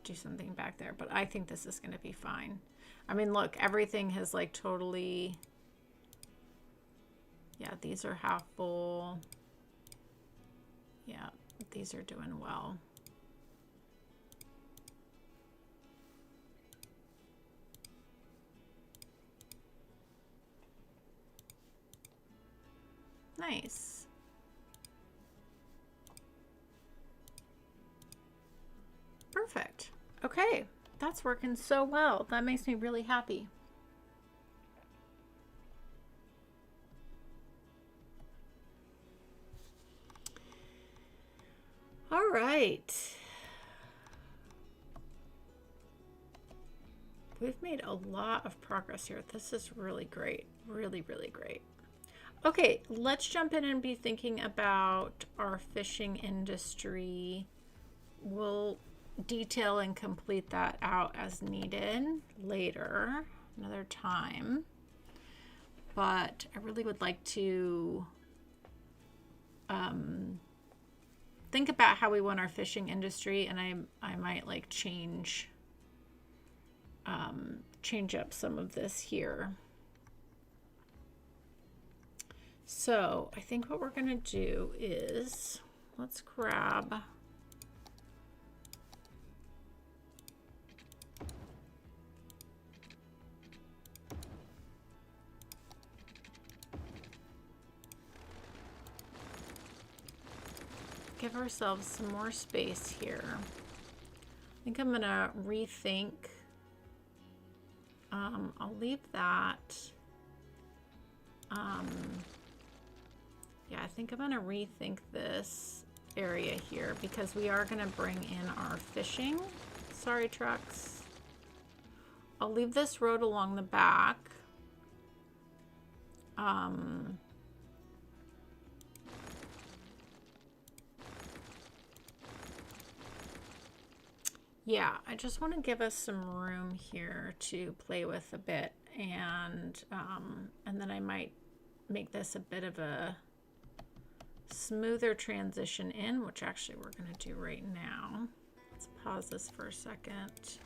do something back there, but I think this is going to be fine. I mean, look, everything has like totally, yeah, these are half full. Yeah, these are doing well. Nice. Perfect. Okay, that's working so well. That makes me really happy. All right. We've made a lot of progress here. This is really great. Really, really great. Okay, let's jump in and be thinking about our fishing industry. We'll detail and complete that out as needed later, another time. But I really would like to think about how we want our fishing industry, and I might like change up some of this here. So I think what we're going to do is let's grab give ourselves some more space here. I think I'm going to rethink. I'll leave that. Yeah, I think I'm going to rethink this area here because we are going to bring in our fishing. Sorry, trucks. I'll leave this road along the back. Yeah, I just want to give us some room here to play with a bit, and then I might make this a bit of a smoother transition in, which actually we're going to do right now. Let's pause this for a second.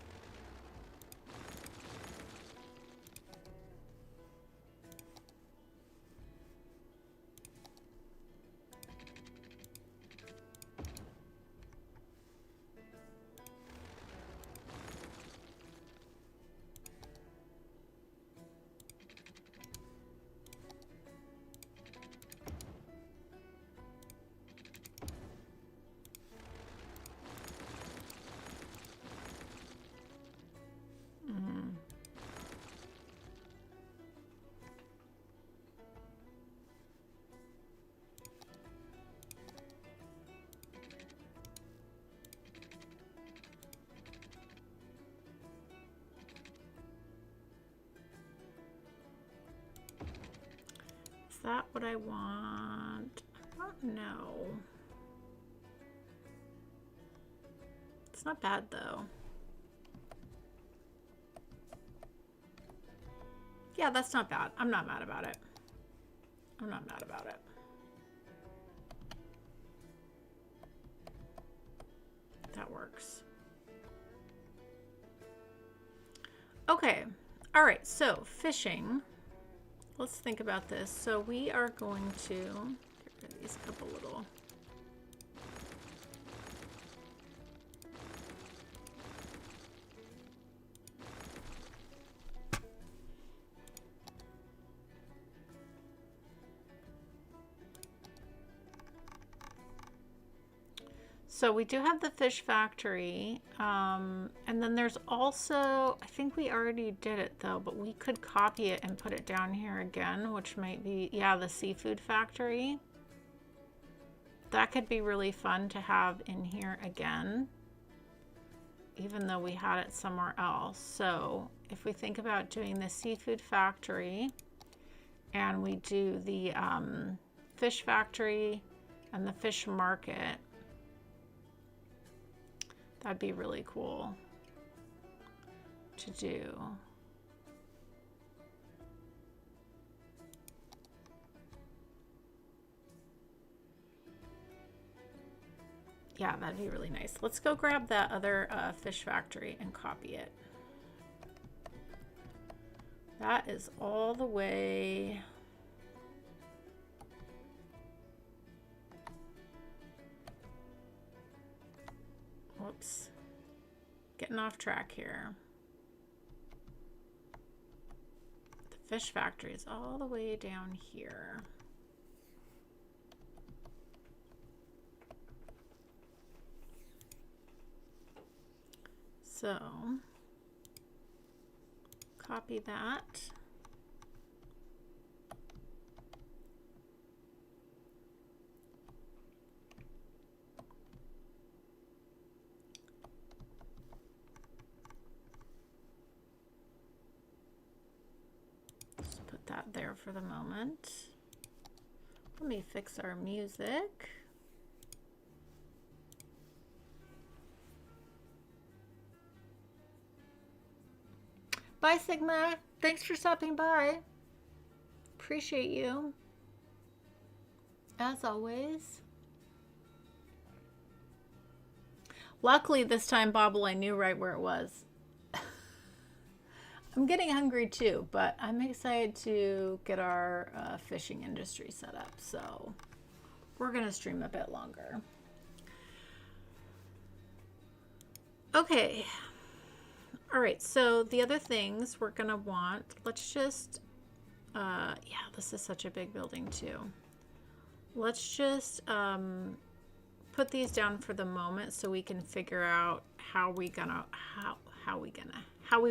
Is that what I want? I don't know. It's not bad though. Yeah, that's not bad. I'm not mad about it. I'm not mad about it. That works. Okay. All right. So fishing. Let's think about this. So we are going to get rid of these couple little. So we do have the fish factory, and then there's also, I think we already did it though, but we could copy it and put it down here again, which might be, yeah, the seafood factory. That could be really fun to have in here again. even though we had it somewhere else. So if we think about doing the seafood factory and we do the fish factory and the fish market, that'd be really cool to do. Yeah, that'd be really nice. Let's go grab that other fish factory and copy it. That is all the way. Whoops. Getting off track here. The fish factory is all the way down here. So, copy that. Just put that there for the moment. Let me fix our music. Bye, Sigma. Thanks for stopping by. Appreciate you. As always. Luckily, this time, Bobble, I knew right where it was. I'm getting hungry too, but I'm excited to get our fishing industry set up. So we're going to stream a bit longer. Okay. All right, so the other things we're gonna want, let's just, yeah, this is such a big building too. Let's just put these down for the moment so we can figure out how we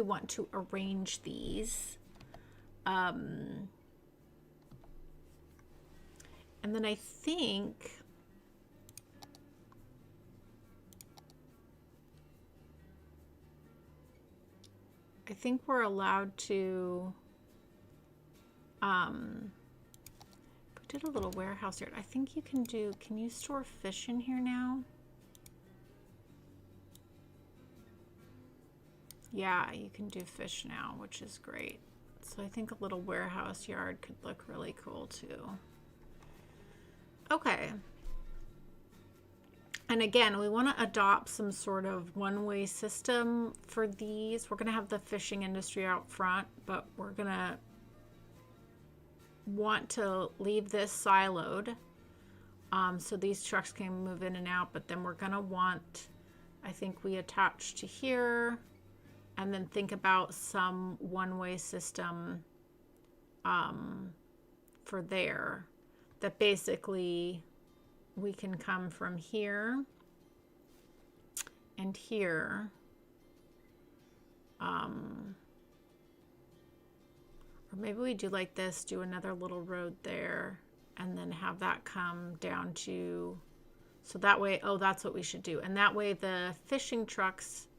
want to arrange these. And then I think we're allowed to, we did a little warehouse here. I think you can do, can you store fish in here now? Yeah, you can do fish now, which is great. So I think a little warehouse yard could look really cool too. Okay. And again, we want to adopt some sort of one-way system for these. We're going to have the fishing industry out front, but we're going to want to leave this siloed so these trucks can move in and out. But then we're going to want, I think we attach to here and then think about some one-way system for there that basically we can come from here and here, or maybe we do like this, do another little road there and then have that come down to, so that way, oh, that's what we should do. And that way the fishing trucks,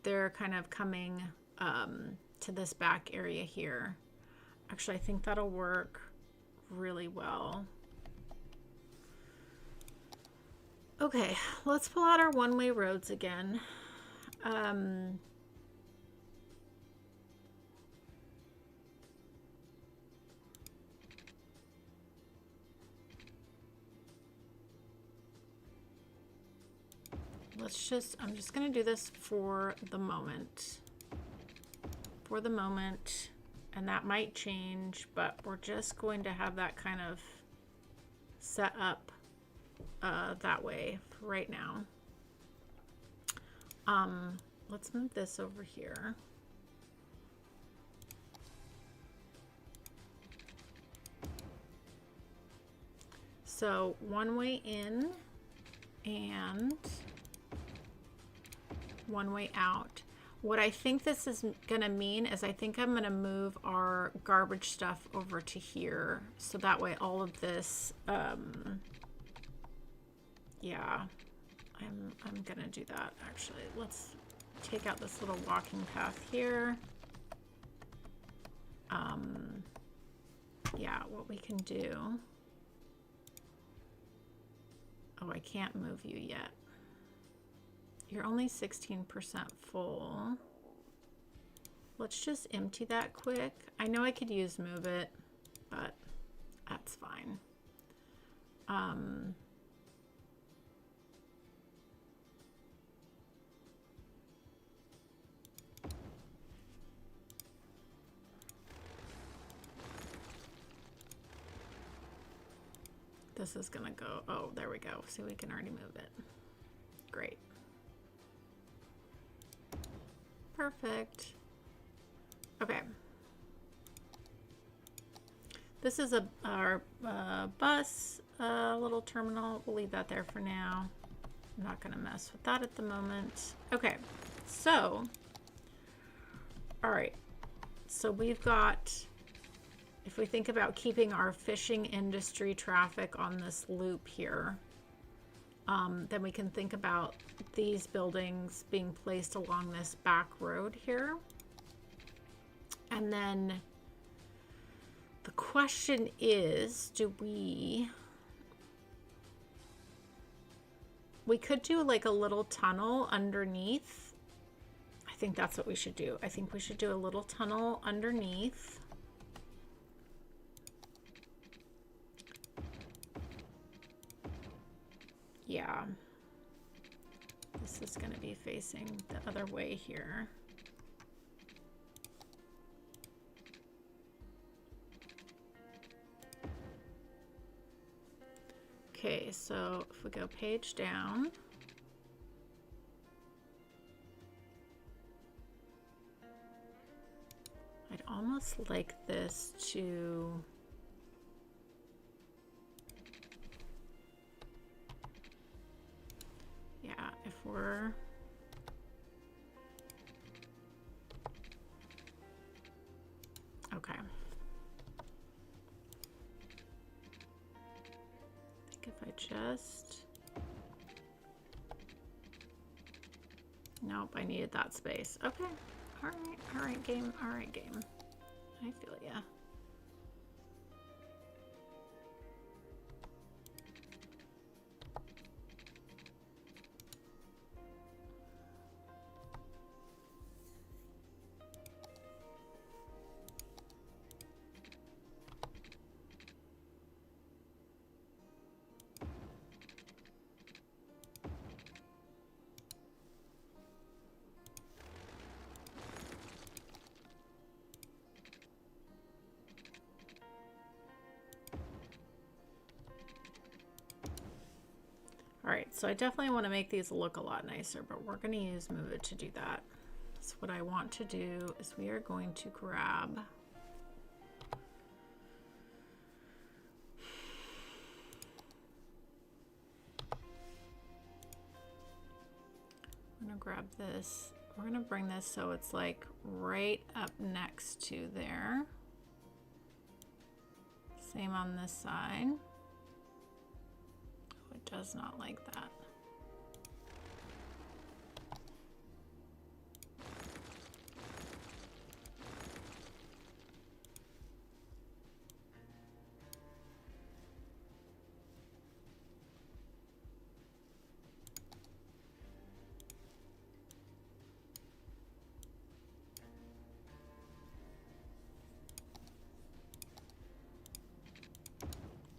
they're kind of coming to this back area here. Actually, I think that'll work really well. Okay, let's pull out our one-way roads again. I'm just gonna do this for the moment. For the moment, and that might change, but we're just going to have that kind of set up that way for right now. Let's move this over here. So one way in and one way out. What I think this is gonna mean is I think I'm gonna move our garbage stuff over to here. So that way all of this, yeah, I'm gonna do that actually. Let's take out this little walking path here. Yeah, what we can do. Oh, I can't move you yet. You're only 16% full. Let's just empty that quick. I know I could use move it, but that's fine. This is gonna go, oh, there we go. See, we can already move it. Great. Perfect. Okay. This is our bus little terminal. We'll leave that there for now. I'm not gonna mess with that at the moment. Okay, so, all right. So we've got, if we think about keeping our fishing industry traffic on this loop here, then we can think about these buildings being placed along this back road here. And then the question is, do we could do like a little tunnel underneath. I think that's what we should do. I think we should do a little tunnel underneath. Yeah. This is going to be facing the other way here. Okay, so if we go page down, I'd almost like this to if we're okay. I think if I just, nope, I needed that space. Okay, all right, game, all right, game. I feel ya. All right, so I definitely want to make these look a lot nicer, but we're going to use Move It to do that. So what I want to do is we are going to grab this. We're going to bring this so it's like right up next to there. Same on this side. Does not like that.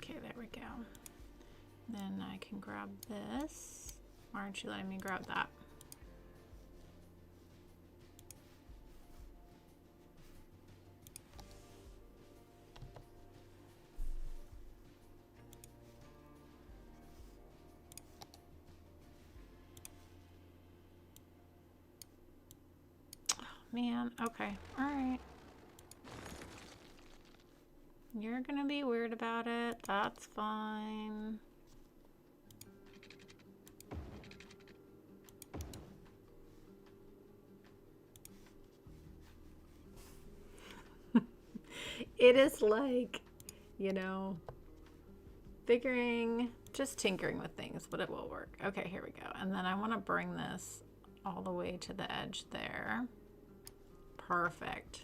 Okay, there we go. Then I can grab this. Why aren't you letting me grab that? Oh, man, okay, all right. You're gonna be weird about it. That's fine. It is like, you know, just tinkering with things, but it will work. Okay, here we go. And then I want to bring this all the way to the edge there. Perfect.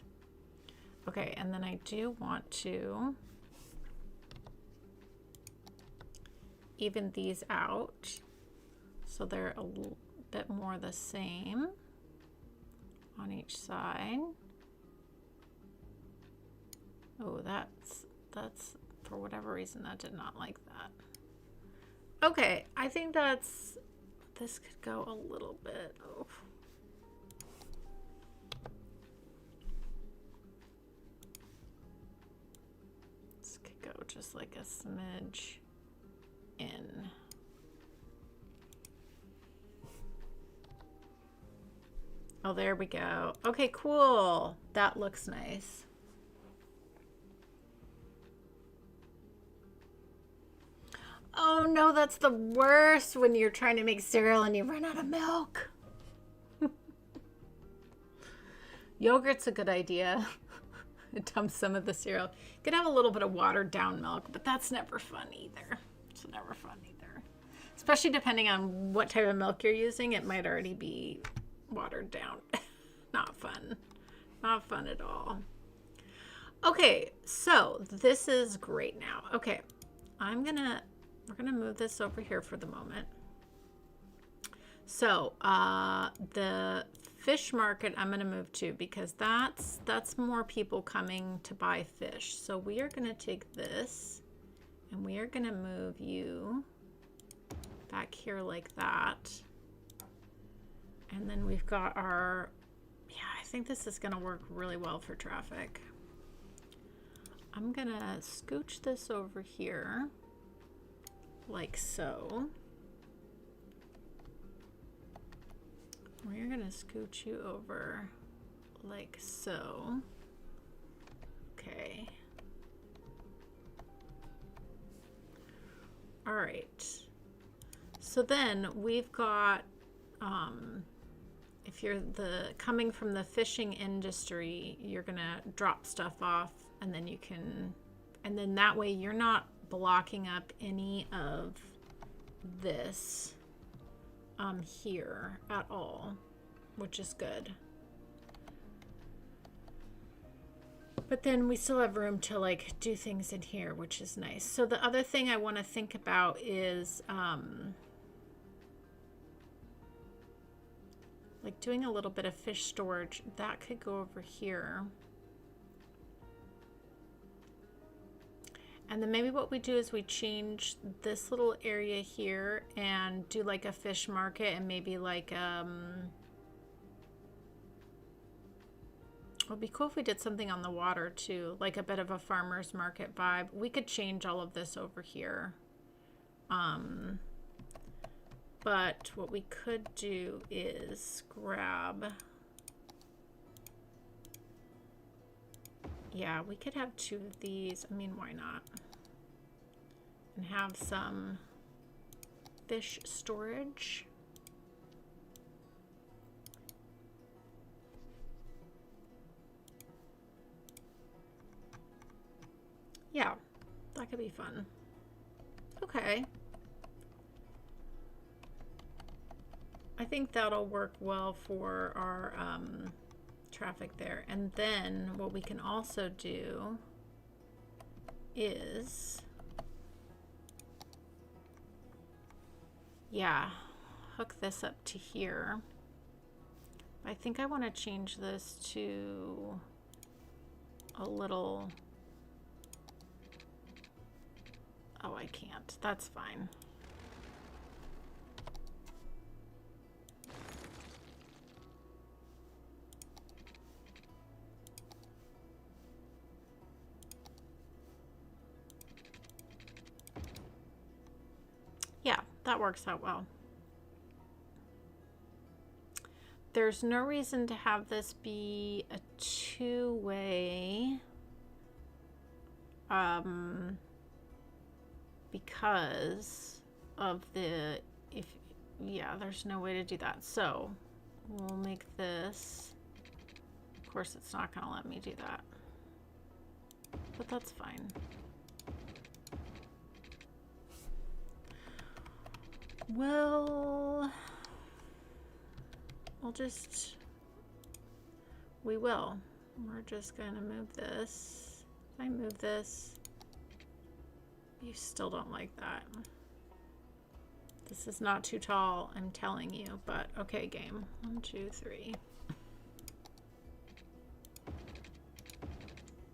Okay, and then I do want to even these out so they're a little bit more the same on each side. Oh, that's for whatever reason that did not like that. Okay, I think this could go a little bit. Oh. This could go just like a smidge in. Oh, there we go. Okay, cool. That looks nice. Oh no, that's the worst when you're trying to make cereal and you run out of milk. Yogurt's a good idea. Dump some of the cereal. You could have a little bit of watered down milk, but that's never fun either. It's never fun either. Especially depending on what type of milk you're using, it might already be watered down. Not fun. Not fun at all. Okay, so this is great now. Okay, we're gonna move this over here for the moment. So the fish market I'm gonna move to because that's more people coming to buy fish. So we are gonna take this and we are gonna move you back here like that. And then we've got our, yeah, I think this is gonna work really well for traffic. I'm gonna scooch this over here like so. We're gonna scooch you over like so. Okay. All right. So then we've got, if you're coming from the fishing industry, you're gonna drop stuff off and then you can, and then that way you're not blocking up any of this here at all, which is good. But then we still have room to like do things in here, which is nice. So the other thing I want to think about is like doing a little bit of fish storage. That could go over here. And then maybe what we do is we change this little area here and do like a fish market and maybe like, it would be cool if we did something on the water too, like a bit of a farmer's market vibe. We could change all of this over here. But what we could do is grab, yeah, we could have two of these. I mean, why not? And have some fish storage. Yeah, that could be fun. Okay. I think that'll work well for our traffic there. And then what we can also do is, yeah, hook this up to here. I think I want to change this to a little, oh, I can't. That's fine. Yeah, that works out well. There's no reason to have this be a two-way because of the, yeah, there's no way to do that. So we'll make this, of course it's not gonna let me do that, but that's fine. Well, we will. We're just gonna move this. If I move this, you still don't like that. This is not too tall, I'm telling you, but okay, game. 1, 2, 3.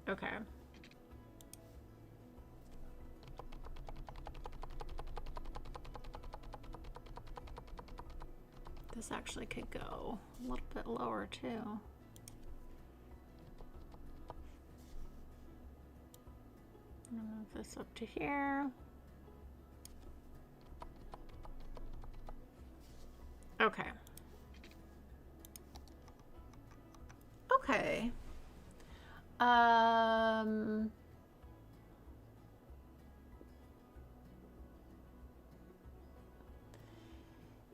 Okay. This actually could go a little bit lower too. I'm gonna move this up to here. Okay. Okay.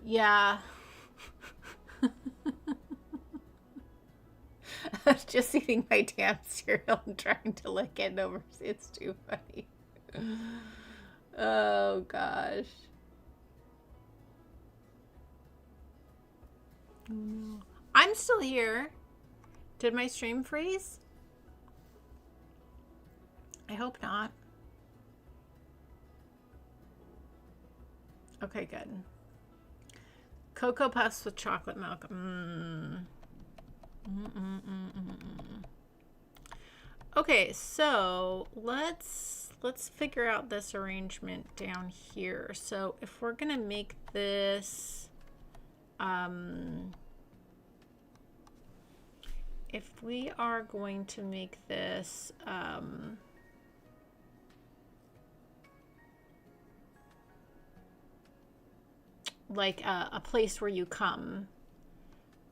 Yeah. I was just eating my damn cereal and trying to lick it over. It's too funny. Oh gosh. Oh no. I'm still here. Did my stream freeze? I hope not. Okay, good. Cocoa Puffs with chocolate milk. Okay, so let's figure out this arrangement down here. So if we're gonna make this, if we are going to make this, like a place where you come,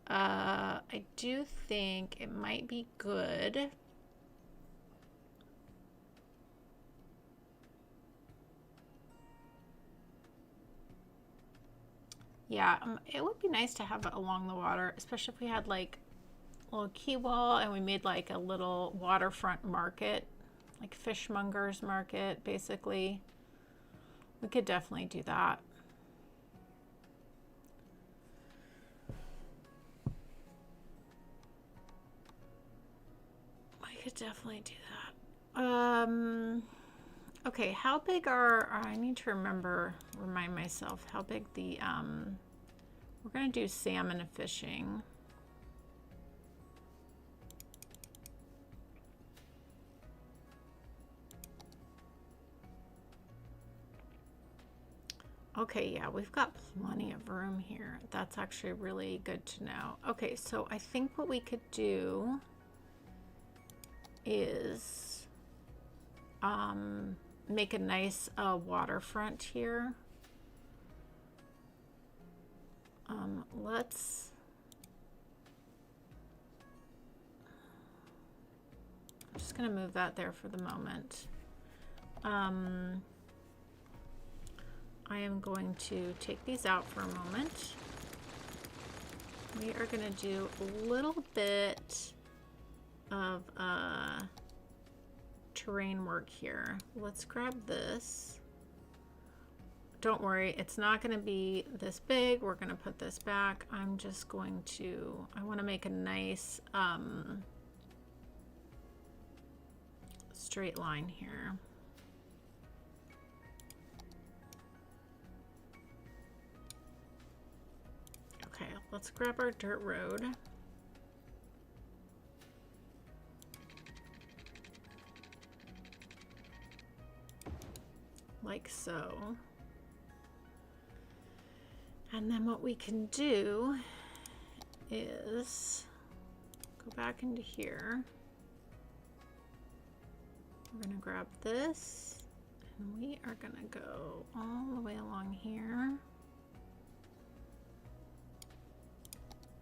I do think it might be good. Yeah, it would be nice to have it along the water, especially if we had like a little quay wall and we made like a little waterfront market, like fishmongers market, basically. We could definitely do that. Could definitely do that. Okay, how big are, I need to remind myself how big the, we're gonna do salmon fishing. Okay, yeah, we've got plenty of room here. That's actually really good to know. Okay, so I think what we could do is make a nice waterfront here. I'm just gonna move that there for the moment. I am going to take these out for a moment. We are gonna do a little bit of terrain work here. Let's grab this. Don't worry, it's not going to be this big. We're going to put this back. I'm just going to, I want to make a nice straight line here. Okay, let's grab our dirt road. Like so. And then what we can do is go back into here. We're gonna grab this and we are gonna go all the way along here.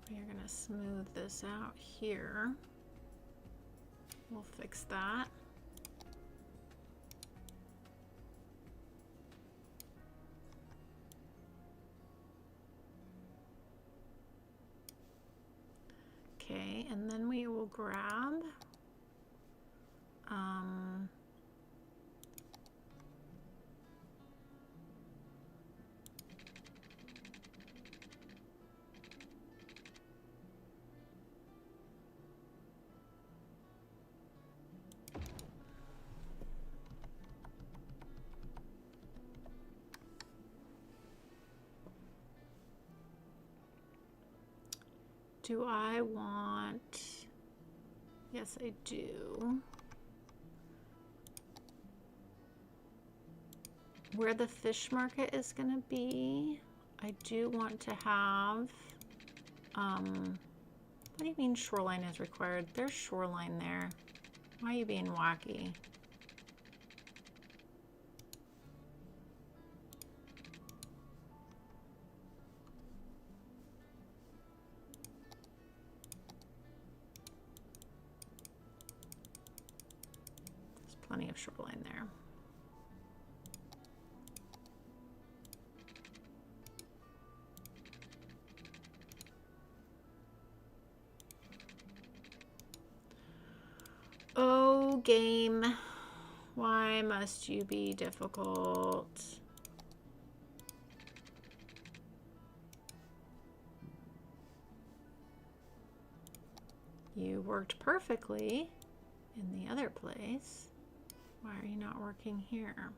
We are gonna smooth this out here. We'll fix that. Okay, and then we will grab Do I want... Yes, I do. Where the fish market is going to be, I do want to have... what do you mean shoreline is required? There's shoreline there. Why are you being wacky? There's plenty of shoreline there. Oh, game. Why must you be difficult? You worked perfectly in the other place. Why are you not working here?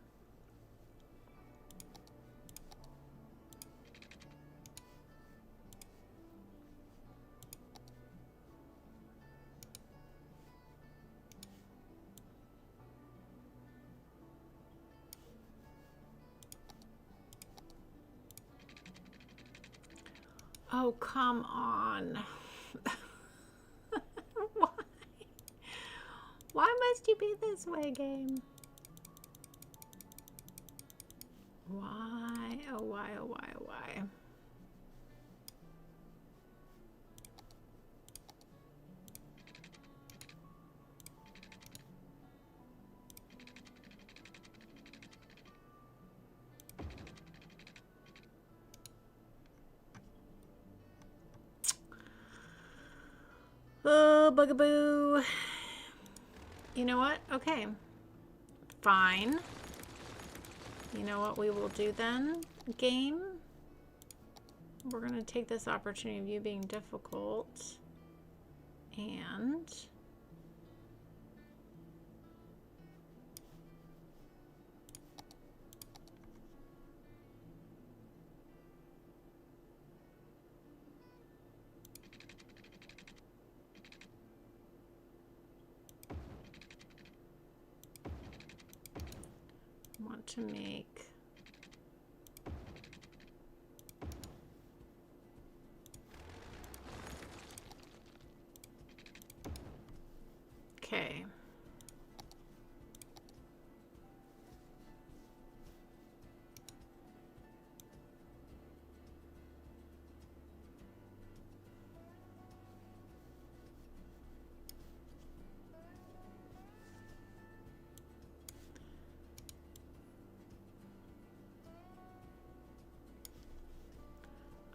Oh, come on. Why? Why must you be this way, game? Why? Oh, why, oh, why, oh, why? Oh, bugaboo. You know what? Okay. Fine. You know what we will do then, game? We're going to take this opportunity of you being difficult and want to make okay.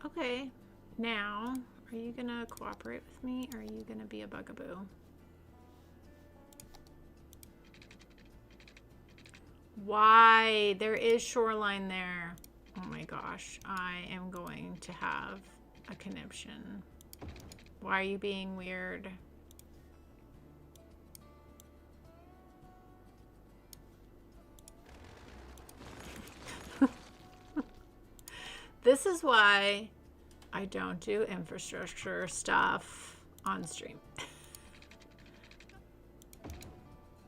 Okay, now, are you gonna cooperate with me or are you gonna be a bugaboo? Why? There is shoreline there. Oh my gosh, I am going to have a conniption. Why are you being weird? This is why I don't do infrastructure stuff on stream.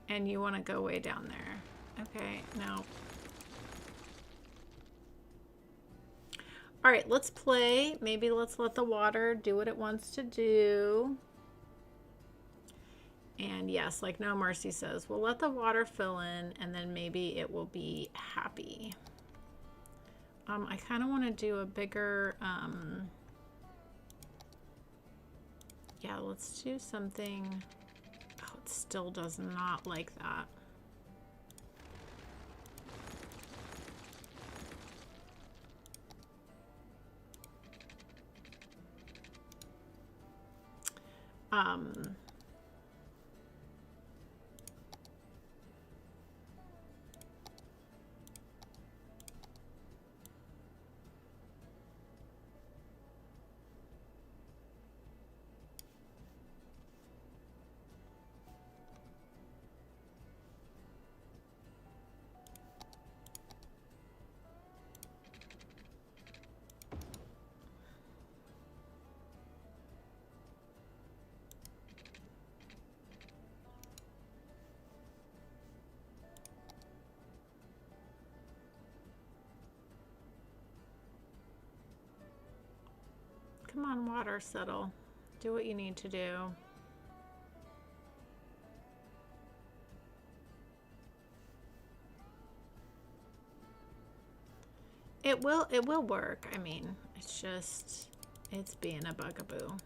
And you want to go way down there. Okay, no. All right, let's play. Maybe let's let the water do what it wants to do. And yes, like No Mercy says, we'll let the water fill in and then maybe it will be happy. I kind of want to do a bigger, yeah, let's do something. Oh, it still does not like that. Come on, water, settle. Do what you need to do. It will work. I mean, it's just, it's being a bugaboo.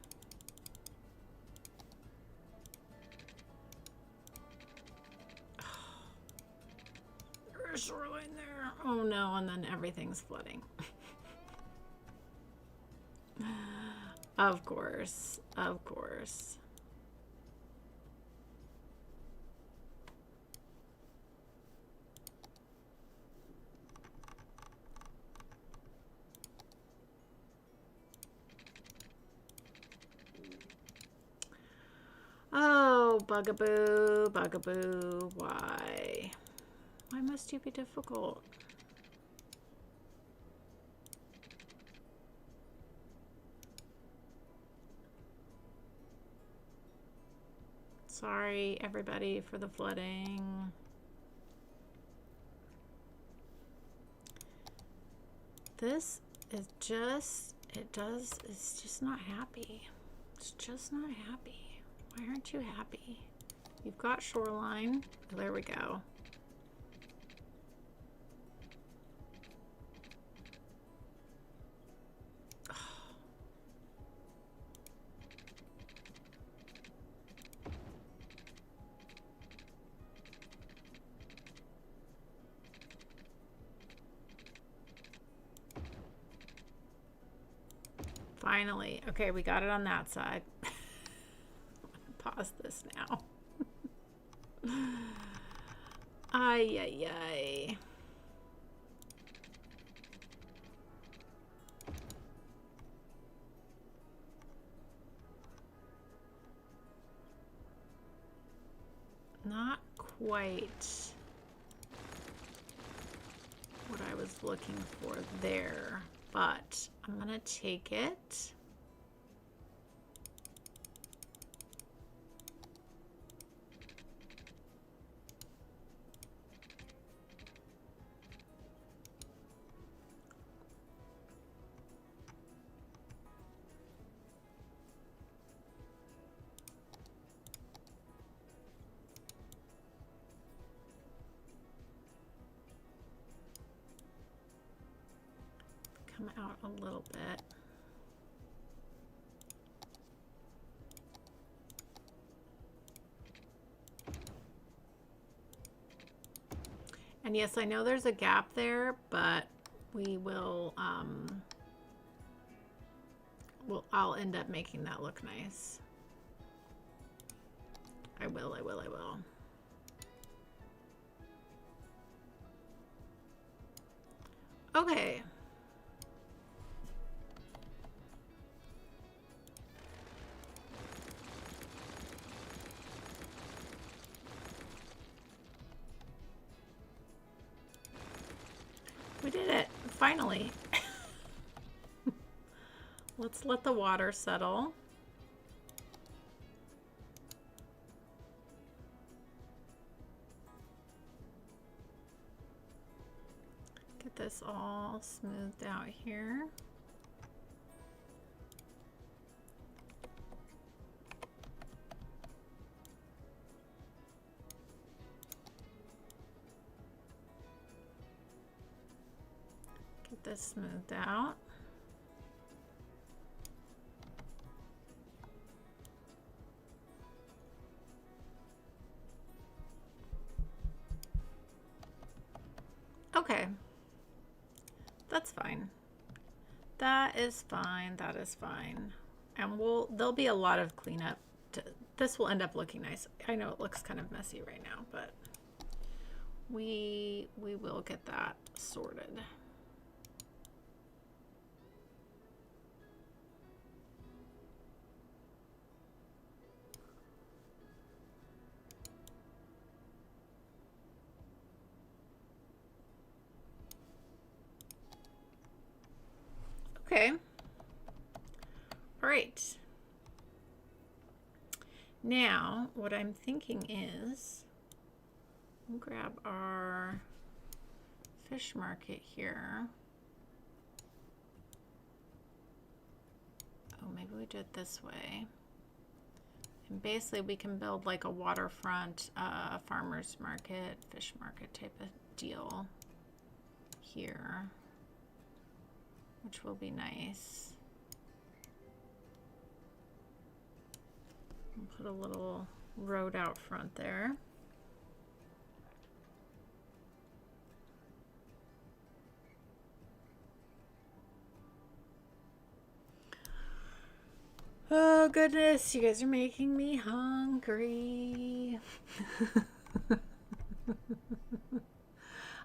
There's a shoreline there. Oh no, and then everything's flooding. Of course, of course. Oh, bugaboo, bugaboo, why? Why must you be difficult? Sorry, everybody, for the flooding. This is just, it's just not happy. It's just not happy. Why aren't you happy? You've got shoreline. There we go. Finally. Okay, we got it on that side. Pause this now. Ay, ay, ay. Not quite what I was looking for there, but I'm gonna take it. Come out a little bit. And yes, I know there's a gap there, but we will, I'll end up making that look nice. I will. Okay. We did it, finally. Let's let the water settle. Get this all smoothed out here. This smoothed out. Okay, that's fine. That is fine. That is fine. And there'll be a lot of cleanup. This will end up looking nice. I know it looks kind of messy right now, but we will get that sorted. Okay. All right. Now, what I'm thinking is, we'll grab our fish market here. we do it this way? And basically we can build like a waterfront, farmer's market, fish market type of deal here, which will be nice. We'll put a little road out front there. Oh goodness, you guys are making me hungry.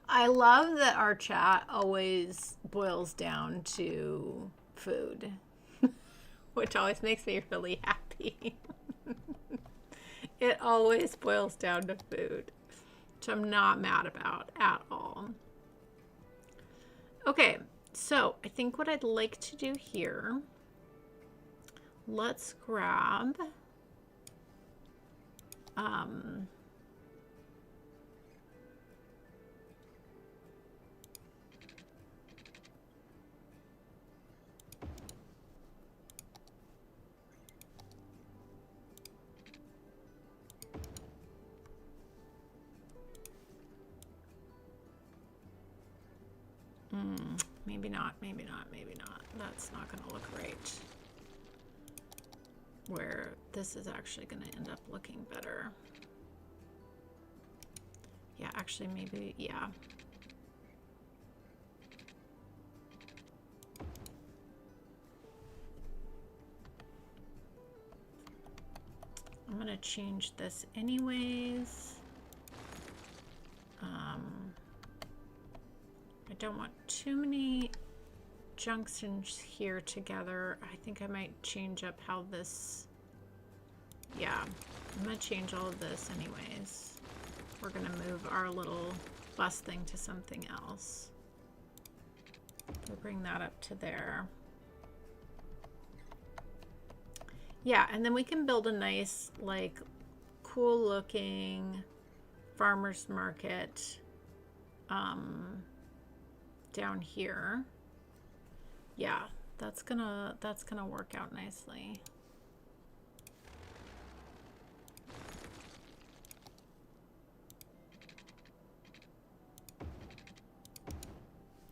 I love that our chat always boils down to food, which always makes me really happy. It always boils down to food, which I'm not mad about at all. Okay, so I think what I'd like to do here, let's grab maybe not, maybe not, maybe not. That's not going to look right. Where this is actually going to end up looking better. Yeah, actually maybe, yeah. I'm going to change this anyways. I don't want too many junctions here together. I think I might change up how this, yeah, I'm going to change all of this anyways. We're going to move our little bus thing to something else. We'll bring that up to there. Yeah, and then we can build a nice, like, cool looking farmer's market down here. Yeah, that's gonna work out nicely.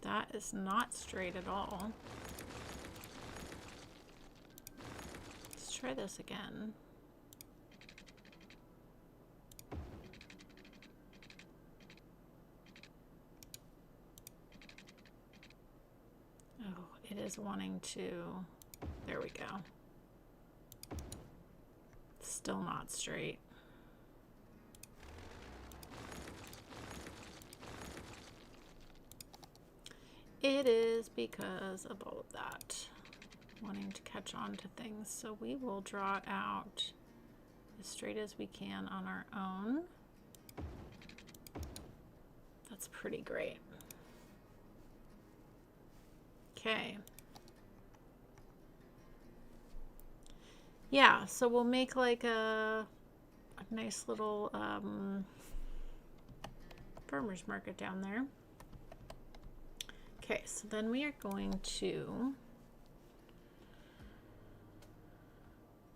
That is not straight at all. Let's try this again. Oh, it is wanting to, there we go. Still not straight. It is because of all of that, wanting to catch on to things. So we will draw it out as straight as we can on our own. That's pretty great. Okay. Yeah, so we'll make like a nice little farmer's market down there. Okay, so then we are going to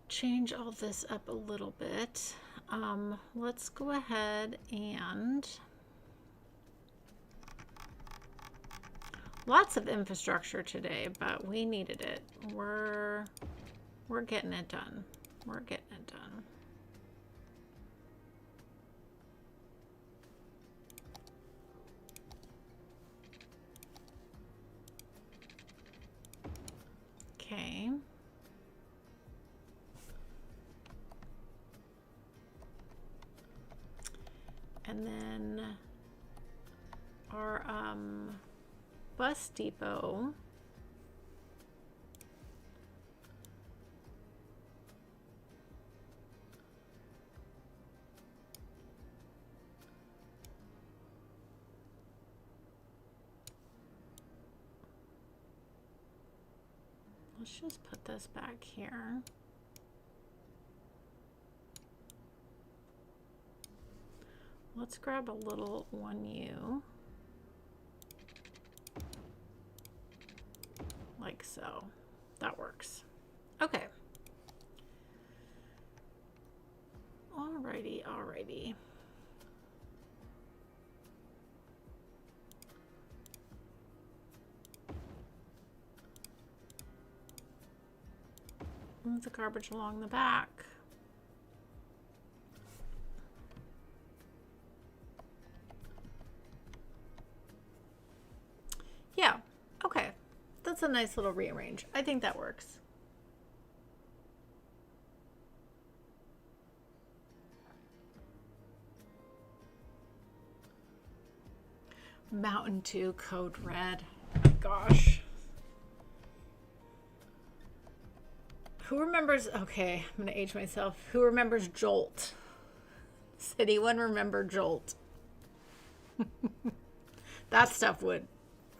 change all this up a little bit. Let's go ahead and lots of infrastructure today, but we needed it. We're getting it done. We're getting it done. Okay. And then our bus depot, let's just put this back here. Let's grab a little 1U, like so. That works. Okay. Alrighty, alrighty. Move the garbage along the back. Yeah, okay. That's a nice little rearrange. I think that works. Mountain Dew Code Red. Oh my gosh. Who remembers? Okay, I'm going to age myself. Who remembers Jolt? Does anyone remember Jolt? That stuff would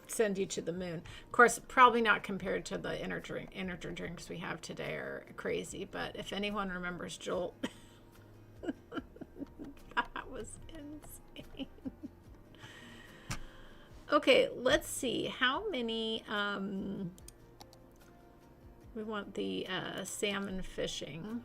send you to the moon. Of course, probably not compared to the energy drinks we have today are crazy, but if anyone remembers Jolt, that was insane. Okay, let's see how many we want the salmon fishing.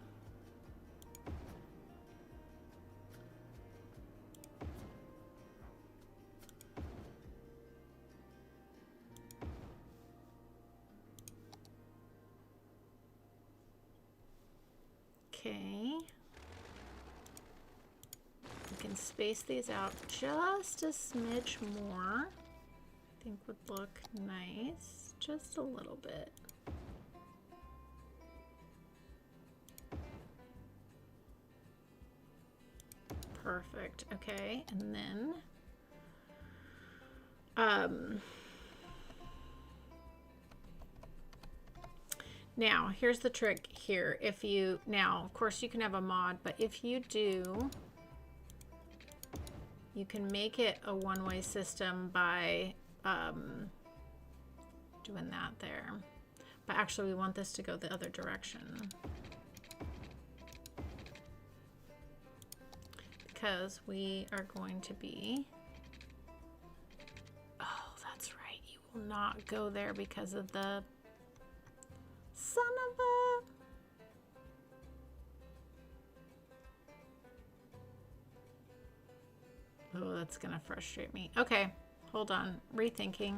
Okay. We can space these out just a smidge more. I think would look nice. Just a little bit. Perfect. Okay, and then now here's the trick here. If you now, of course, you can have a mod, but if you do, you can make it a one-way system by doing that there. But actually, we want this to go the other direction. Because we are going to be, oh, that's right, you will not go there because of the son of a, oh, that's gonna frustrate me. Okay, hold on, rethinking.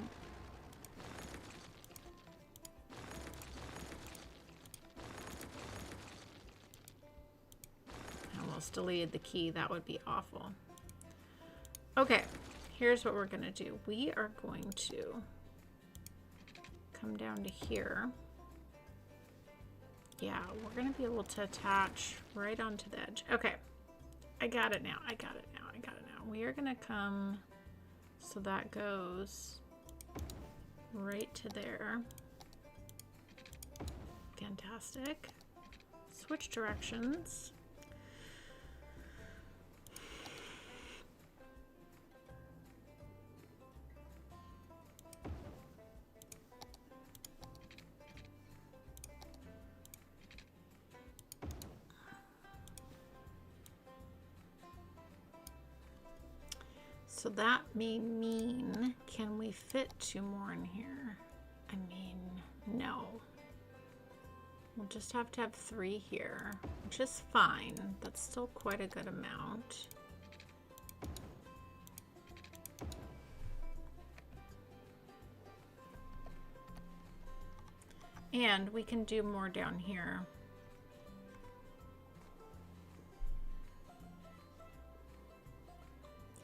Deleted the key. That would be awful. Okay, here's what we're gonna do. We are going to come down to here. Yeah, we're gonna be able to attach right onto the edge. Okay, I got it now. I got it now. I got it now. We are gonna come so that goes right to there. Fantastic. Switch directions. So that may mean, can we fit 2 more in here? I mean, no. We'll just have to have 3 here, which is fine. That's still quite a good amount. And we can do more down here.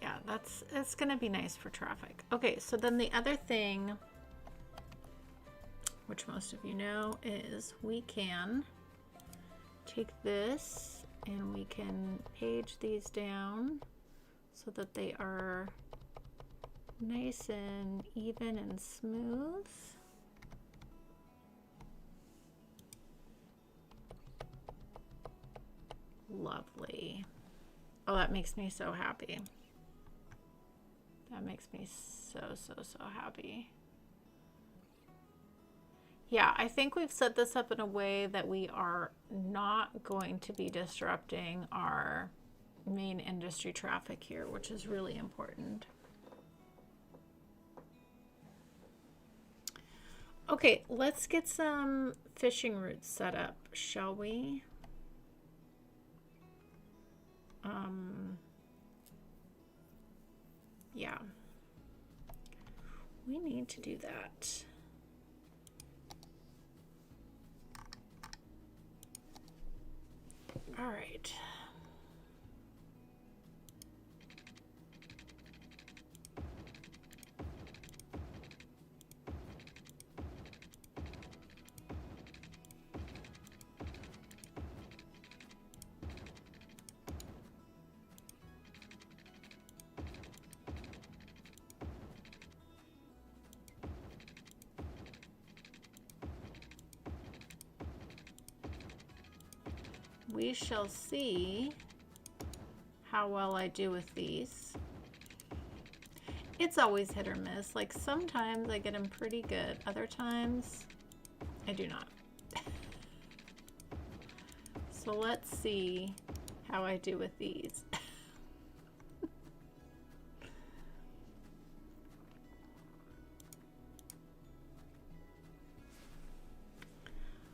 Yeah, it's gonna be nice for traffic. Okay, so then the other thing, which most of you know, is we can take this and we can page these down so that they are nice and even and smooth. Lovely. Oh, that makes me so happy. That makes me so happy. Yeah, I think we've set this up in a way that we are not going to be disrupting our main industry traffic here, which is really important. Okay, let's get some fishing routes set up, shall we? Yeah. We need to do that. All right. We shall see how well I do with these. It's always hit or miss. Like sometimes I get them pretty good. Other times I do not. So let's see how I do with these.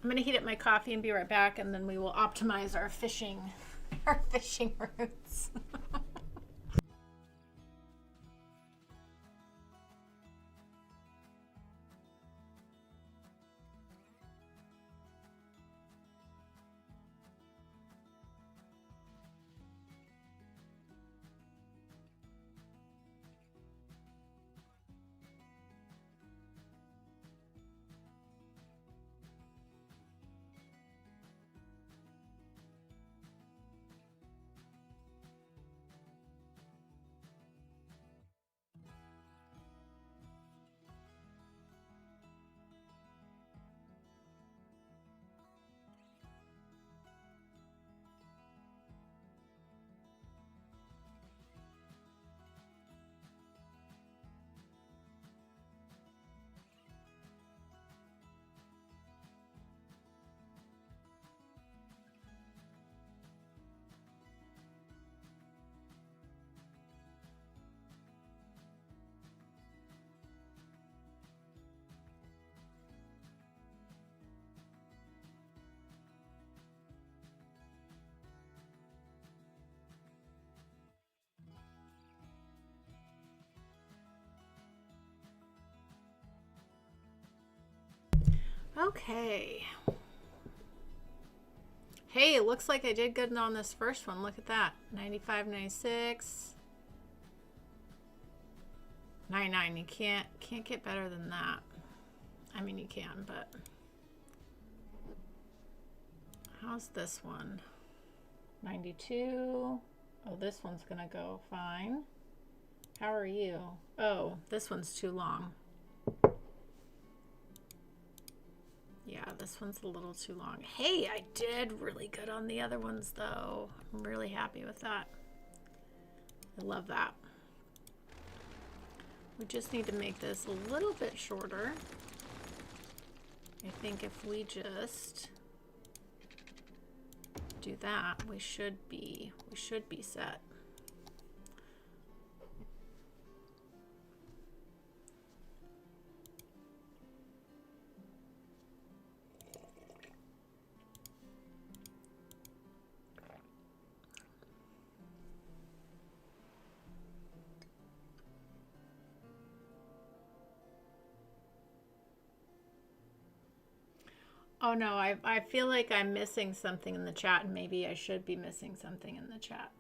I'm gonna heat up my coffee and be right back, and then we will optimize our fishing routes. Okay. Hey, it looks like I did good on this first one. Look at that. 95, 96. 99. You can't get better than that. I mean, you can, but how's this one? 92. Oh, this one's gonna go fine. How are you? Oh, this one's too long. Yeah, this one's a little too long. Hey, I did really good on the other ones though. I'm really happy with that. I love that. We just need to make this a little bit shorter. I think if we just do that, we should be set. Oh no, I feel like I'm missing something in the chat, and maybe I should be missing something in the chat.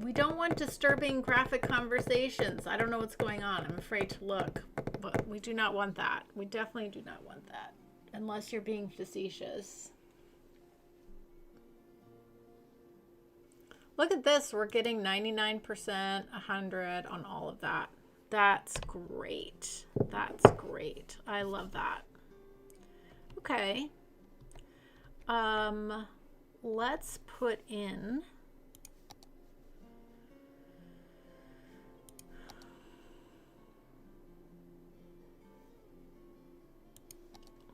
We don't want disturbing graphic conversations. I don't know what's going on. I'm afraid to look, but we do not want that. We definitely do not want that, unless you're being facetious. Look at this. We're getting 99%, 100 on all of that. That's great. That's great. I love that. Okay. Let's put in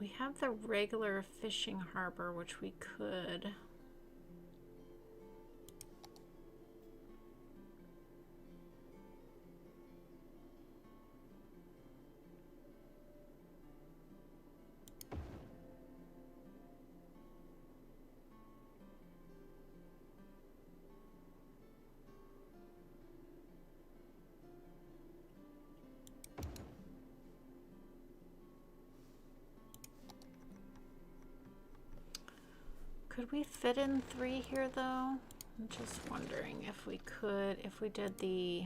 we have the regular fishing harbor, which we could. Could we fit in 3 here though? I'm just wondering if we could, if we did the...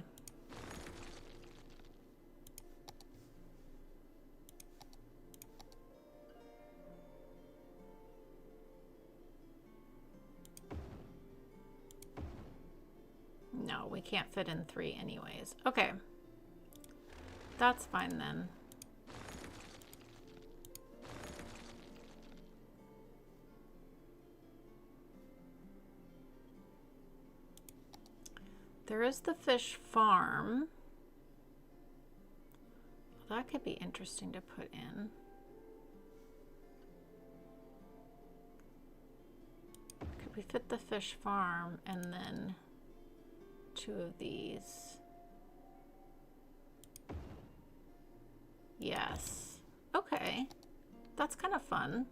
No, we can't fit in 3 anyways. Okay. That's fine then. There is the fish farm. That could be interesting to put in. Could we fit the fish farm and then 2 of these? Yes. Okay. That's kind of fun.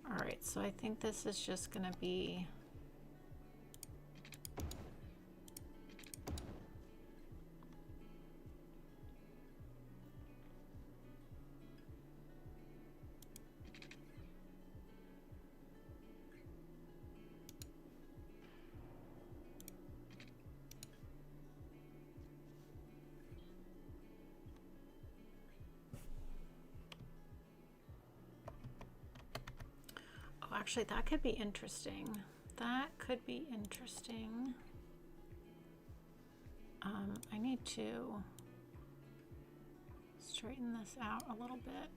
All right, so I think this is just going to be actually, that could be interesting. That could be interesting. I need to straighten this out a little bit.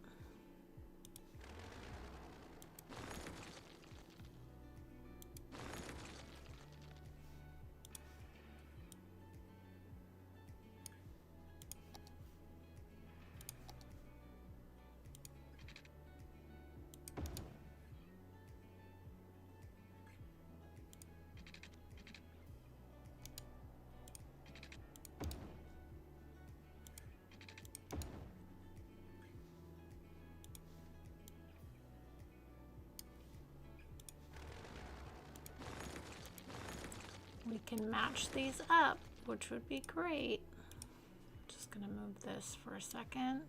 We can match these up, which would be great. Just gonna move this for a second.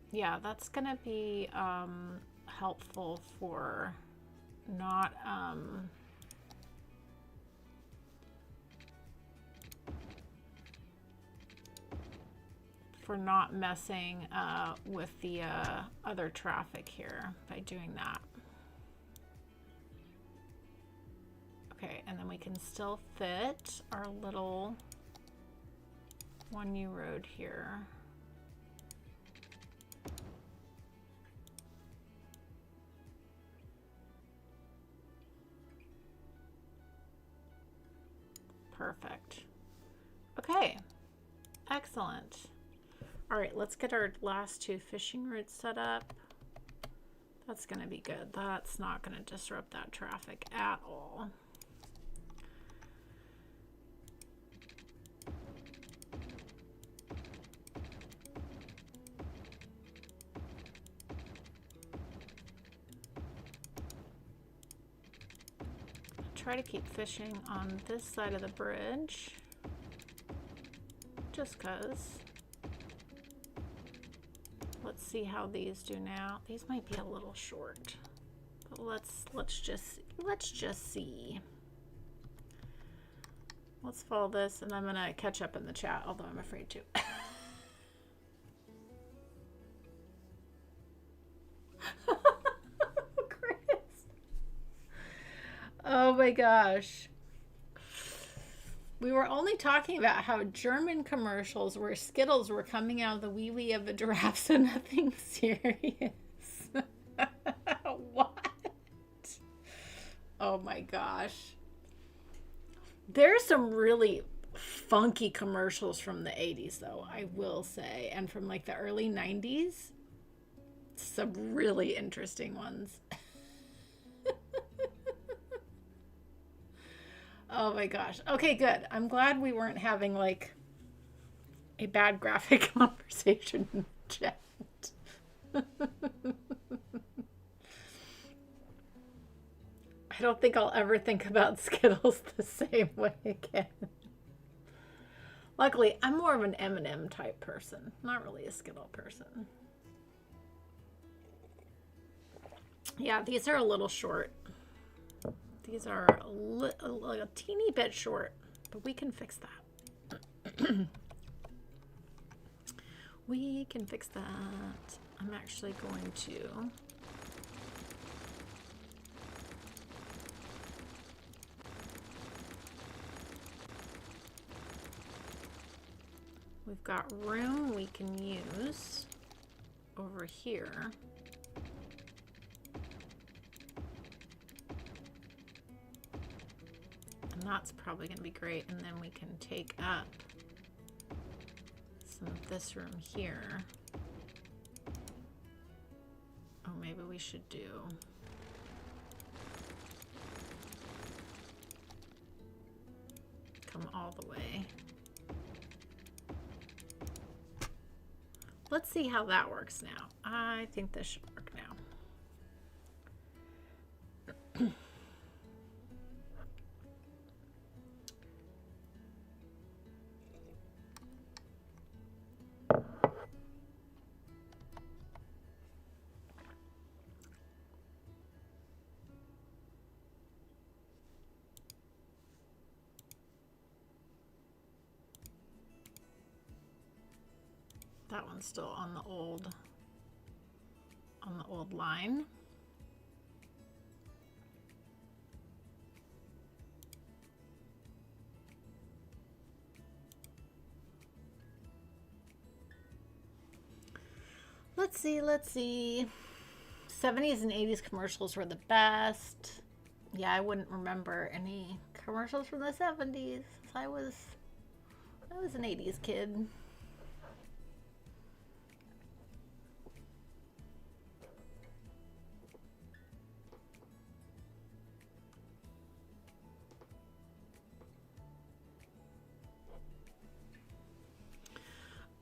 Yeah, that's gonna be helpful for not messing with the other traffic here by doing that. Okay, and then we can still fit our little 1U road here. Perfect. Okay, excellent. All right, let's get our last 2 fishing routes set up. That's gonna be good. That's not gonna disrupt that traffic at all. Try to keep fishing on this side of the bridge, just cause. Let's see how these do now. These might be a little short, but let's just see. Let's follow this, and I'm gonna catch up in the chat, although I'm afraid to. Oh my gosh. We were only talking about how German commercials where Skittles were coming out of the wee wee of a giraffe, so nothing serious. What? Oh my gosh. There's some really funky commercials from the 80s, though, I will say. And from like the early 90s. Some really interesting ones. Oh my gosh. Okay, good. I'm glad we weren't having like a bad graphic conversation in chat. I don't think I'll ever think about Skittles the same way again. Luckily, I'm more of an M&M type person, not really a Skittle person. Yeah, these are a little short. These are a teeny bit short, but we can fix that. We can fix that. I'm actually going to we've got room we can use over here. And that's probably going to be great. And then we can take up some of this room here. Oh, maybe we should do come all the way. Let's see how that works now. I think this should work now. That one's still on the old line. Let's see. 70s and 80s commercials were the best. Yeah, I wouldn't remember any commercials from the 70s. I was an 80s kid.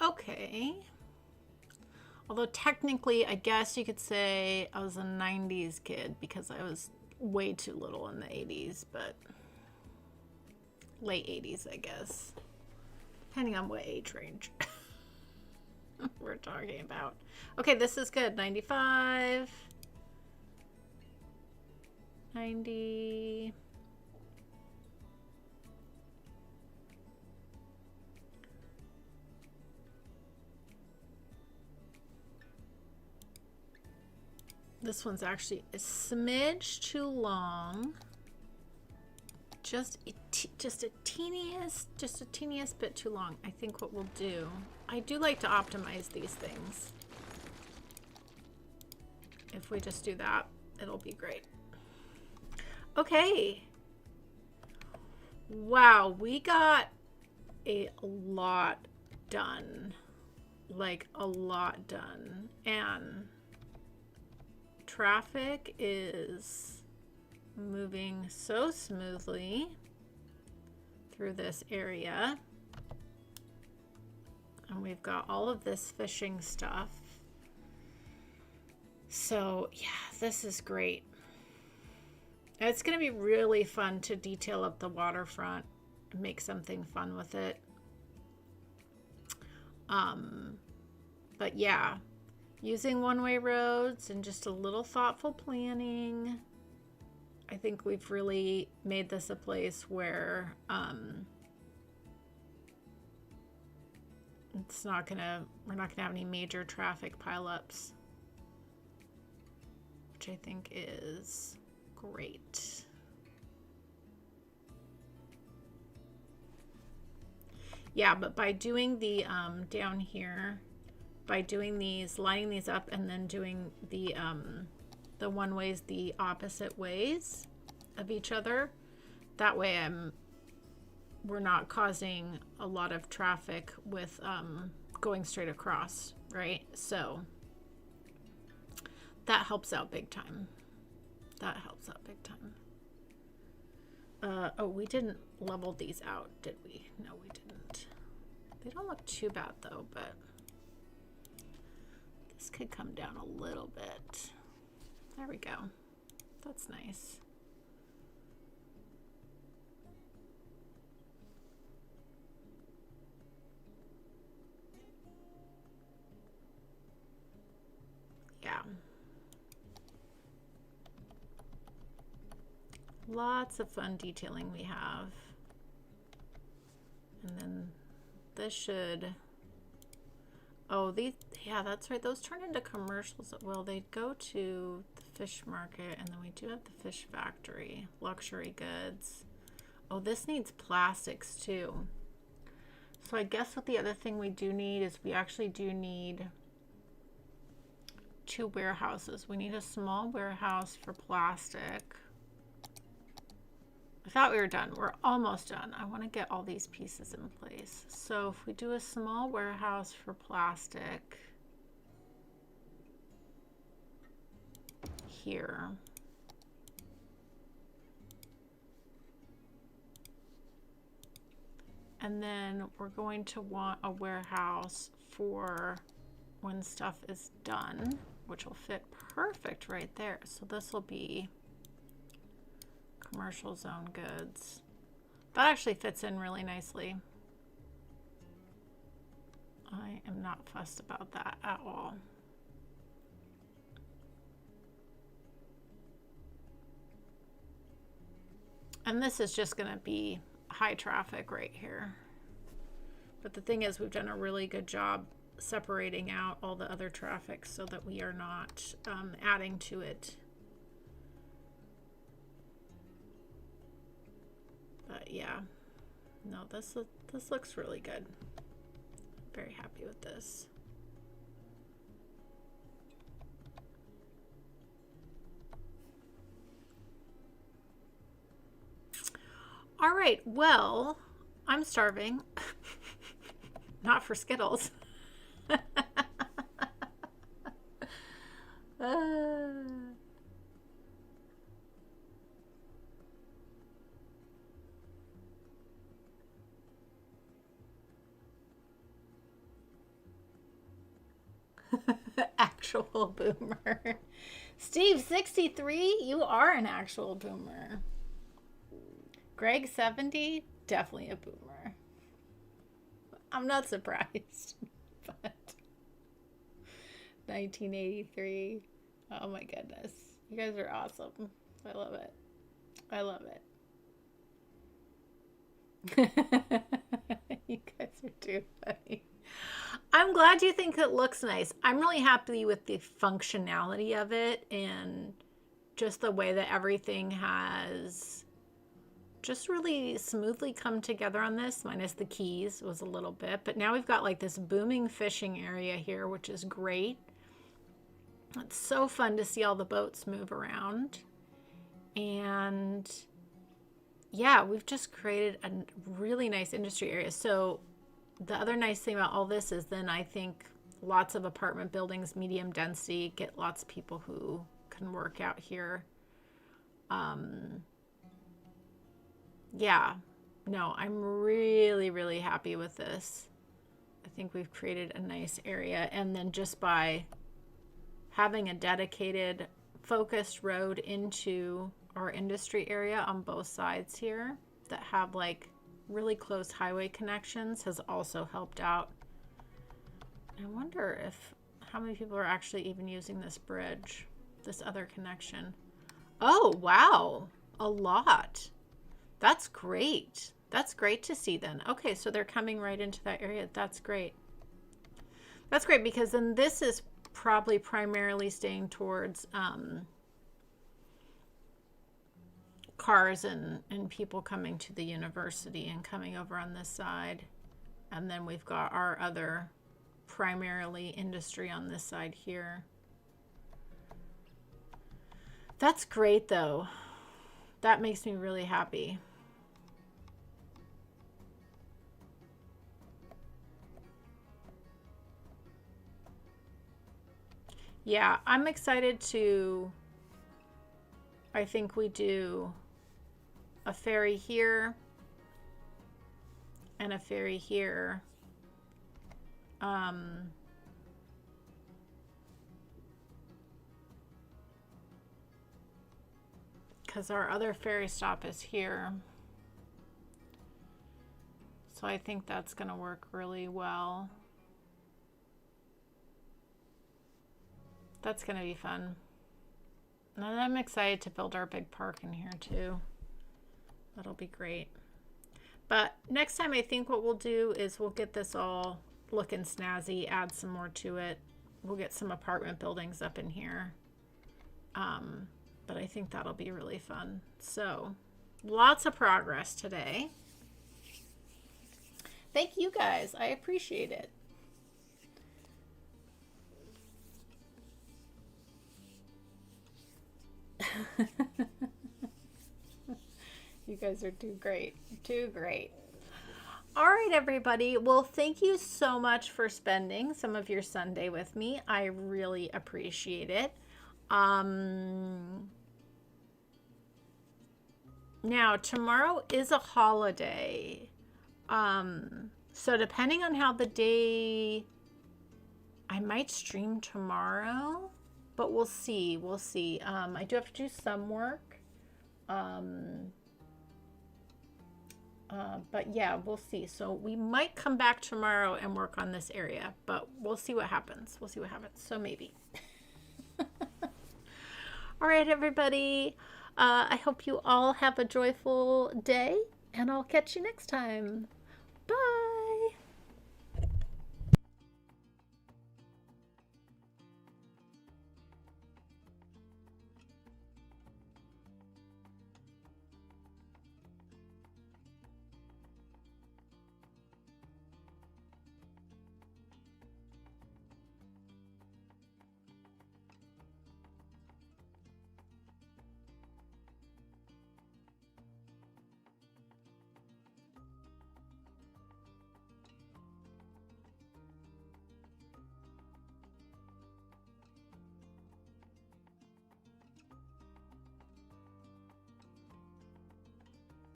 Okay. Although technically, I guess you could say I was a 90s kid because I was way too little in the 80s, but late 80s, I guess. Depending on what age range we're talking about. Okay, this is good. 95. 90. This one's actually a smidge too long. Just a teeniest bit too long. I think what we'll do, I do like to optimize these things. If we just do that, it'll be great. Okay. Wow, we got a lot done. Like a lot done. And traffic is moving so smoothly through this area. And we've got all of this fishing stuff. So yeah, this is great. It's going to be really fun to detail up the waterfront and make something fun with it. But yeah, using one-way roads and just a little thoughtful planning, I think we've really made this a place where we're not gonna have any major traffic pileups, which I think is great. Yeah, but by doing the down here, by doing these, lining these up, and then doing the one ways the opposite ways, of each other. That way we're not causing a lot of traffic with going straight across, right? So that helps out big time. That helps out big time. Oh, we didn't level these out, did we? No, we didn't. They don't look too bad though, but this could come down a little bit. There we go. That's nice. Yeah. Lots of fun detailing we have. And then this should, oh, these, yeah, that's right. Those turn into commercials. Well, they go to the fish market, and then we do have the fish factory, luxury goods. Oh, this needs plastics too. So I guess what the other thing we do need is we actually do need 2 warehouses. We need a small warehouse for plastic. I thought we were done. We're almost done. I want to get all these pieces in place. So if we do a small warehouse for plastic here. And then we're going to want a warehouse for when stuff is done, which will fit perfect right there. So this will be commercial zone goods. That actually fits in really nicely. I am not fussed about that at all. And this is just going to be high traffic right here. But the thing is, we've done a really good job separating out all the other traffic so that we are not adding to it. But yeah, no, this looks really good. Very happy with this. All right, well, I'm starving. Not for Skittles. Actual boomer. Steve 63, you are an actual boomer. Greg 70, definitely a boomer. I'm not surprised. But 1983. Oh my goodness. You guys are awesome. I love it. I love it. You guys are too funny. I'm glad you think it looks nice. I'm really happy with the functionality of it and just the way that everything has just really smoothly come together on this, minus the keys was a little bit. But now we've got like this booming fishing area here, which is great. It's so fun to see all the boats move around. And yeah, we've just created a really nice industry area. So the other nice thing about all this is then I think lots of apartment buildings, medium density, get lots of people who can work out here. Yeah, no, I'm really, really happy with this. I think we've created a nice area. And then just by having a dedicated focused road into our industry area on both sides here that have like really close highway connections has also helped out. I wonder if how many people are actually even using this bridge, this other connection. Oh, wow, a lot. That's great. That's great to see then. Okay, so they're coming right into that area. That's great. That's great because then this is probably primarily staying towards cars and people coming to the university and coming over on this side. And then we've got our other primarily industry on this side here. That's great though. That makes me really happy. Yeah, I'm excited to, I think we do a ferry here and a ferry here. Because our other ferry stop is here. So I think that's going to work really well. That's going to be fun. And I'm excited to build our big park in here too. That'll be great. But next time I think what we'll do is we'll get this all looking snazzy, add some more to it. We'll get some apartment buildings up in here. But I think that'll be really fun. So lots of progress today. Thank you guys. I appreciate it. You guys are too great. Too great. All right, everybody. Well, thank you so much for spending some of your Sunday with me. I really appreciate it. Now, tomorrow is a holiday. So depending on how the day, I might stream tomorrow, but we'll see. We'll see. I do have to do some work. But yeah, we'll see. So we might come back tomorrow and work on this area, but we'll see what happens. We'll see what happens. So maybe. All right, everybody. I hope you all have a joyful day, and I'll catch you next time. Bye.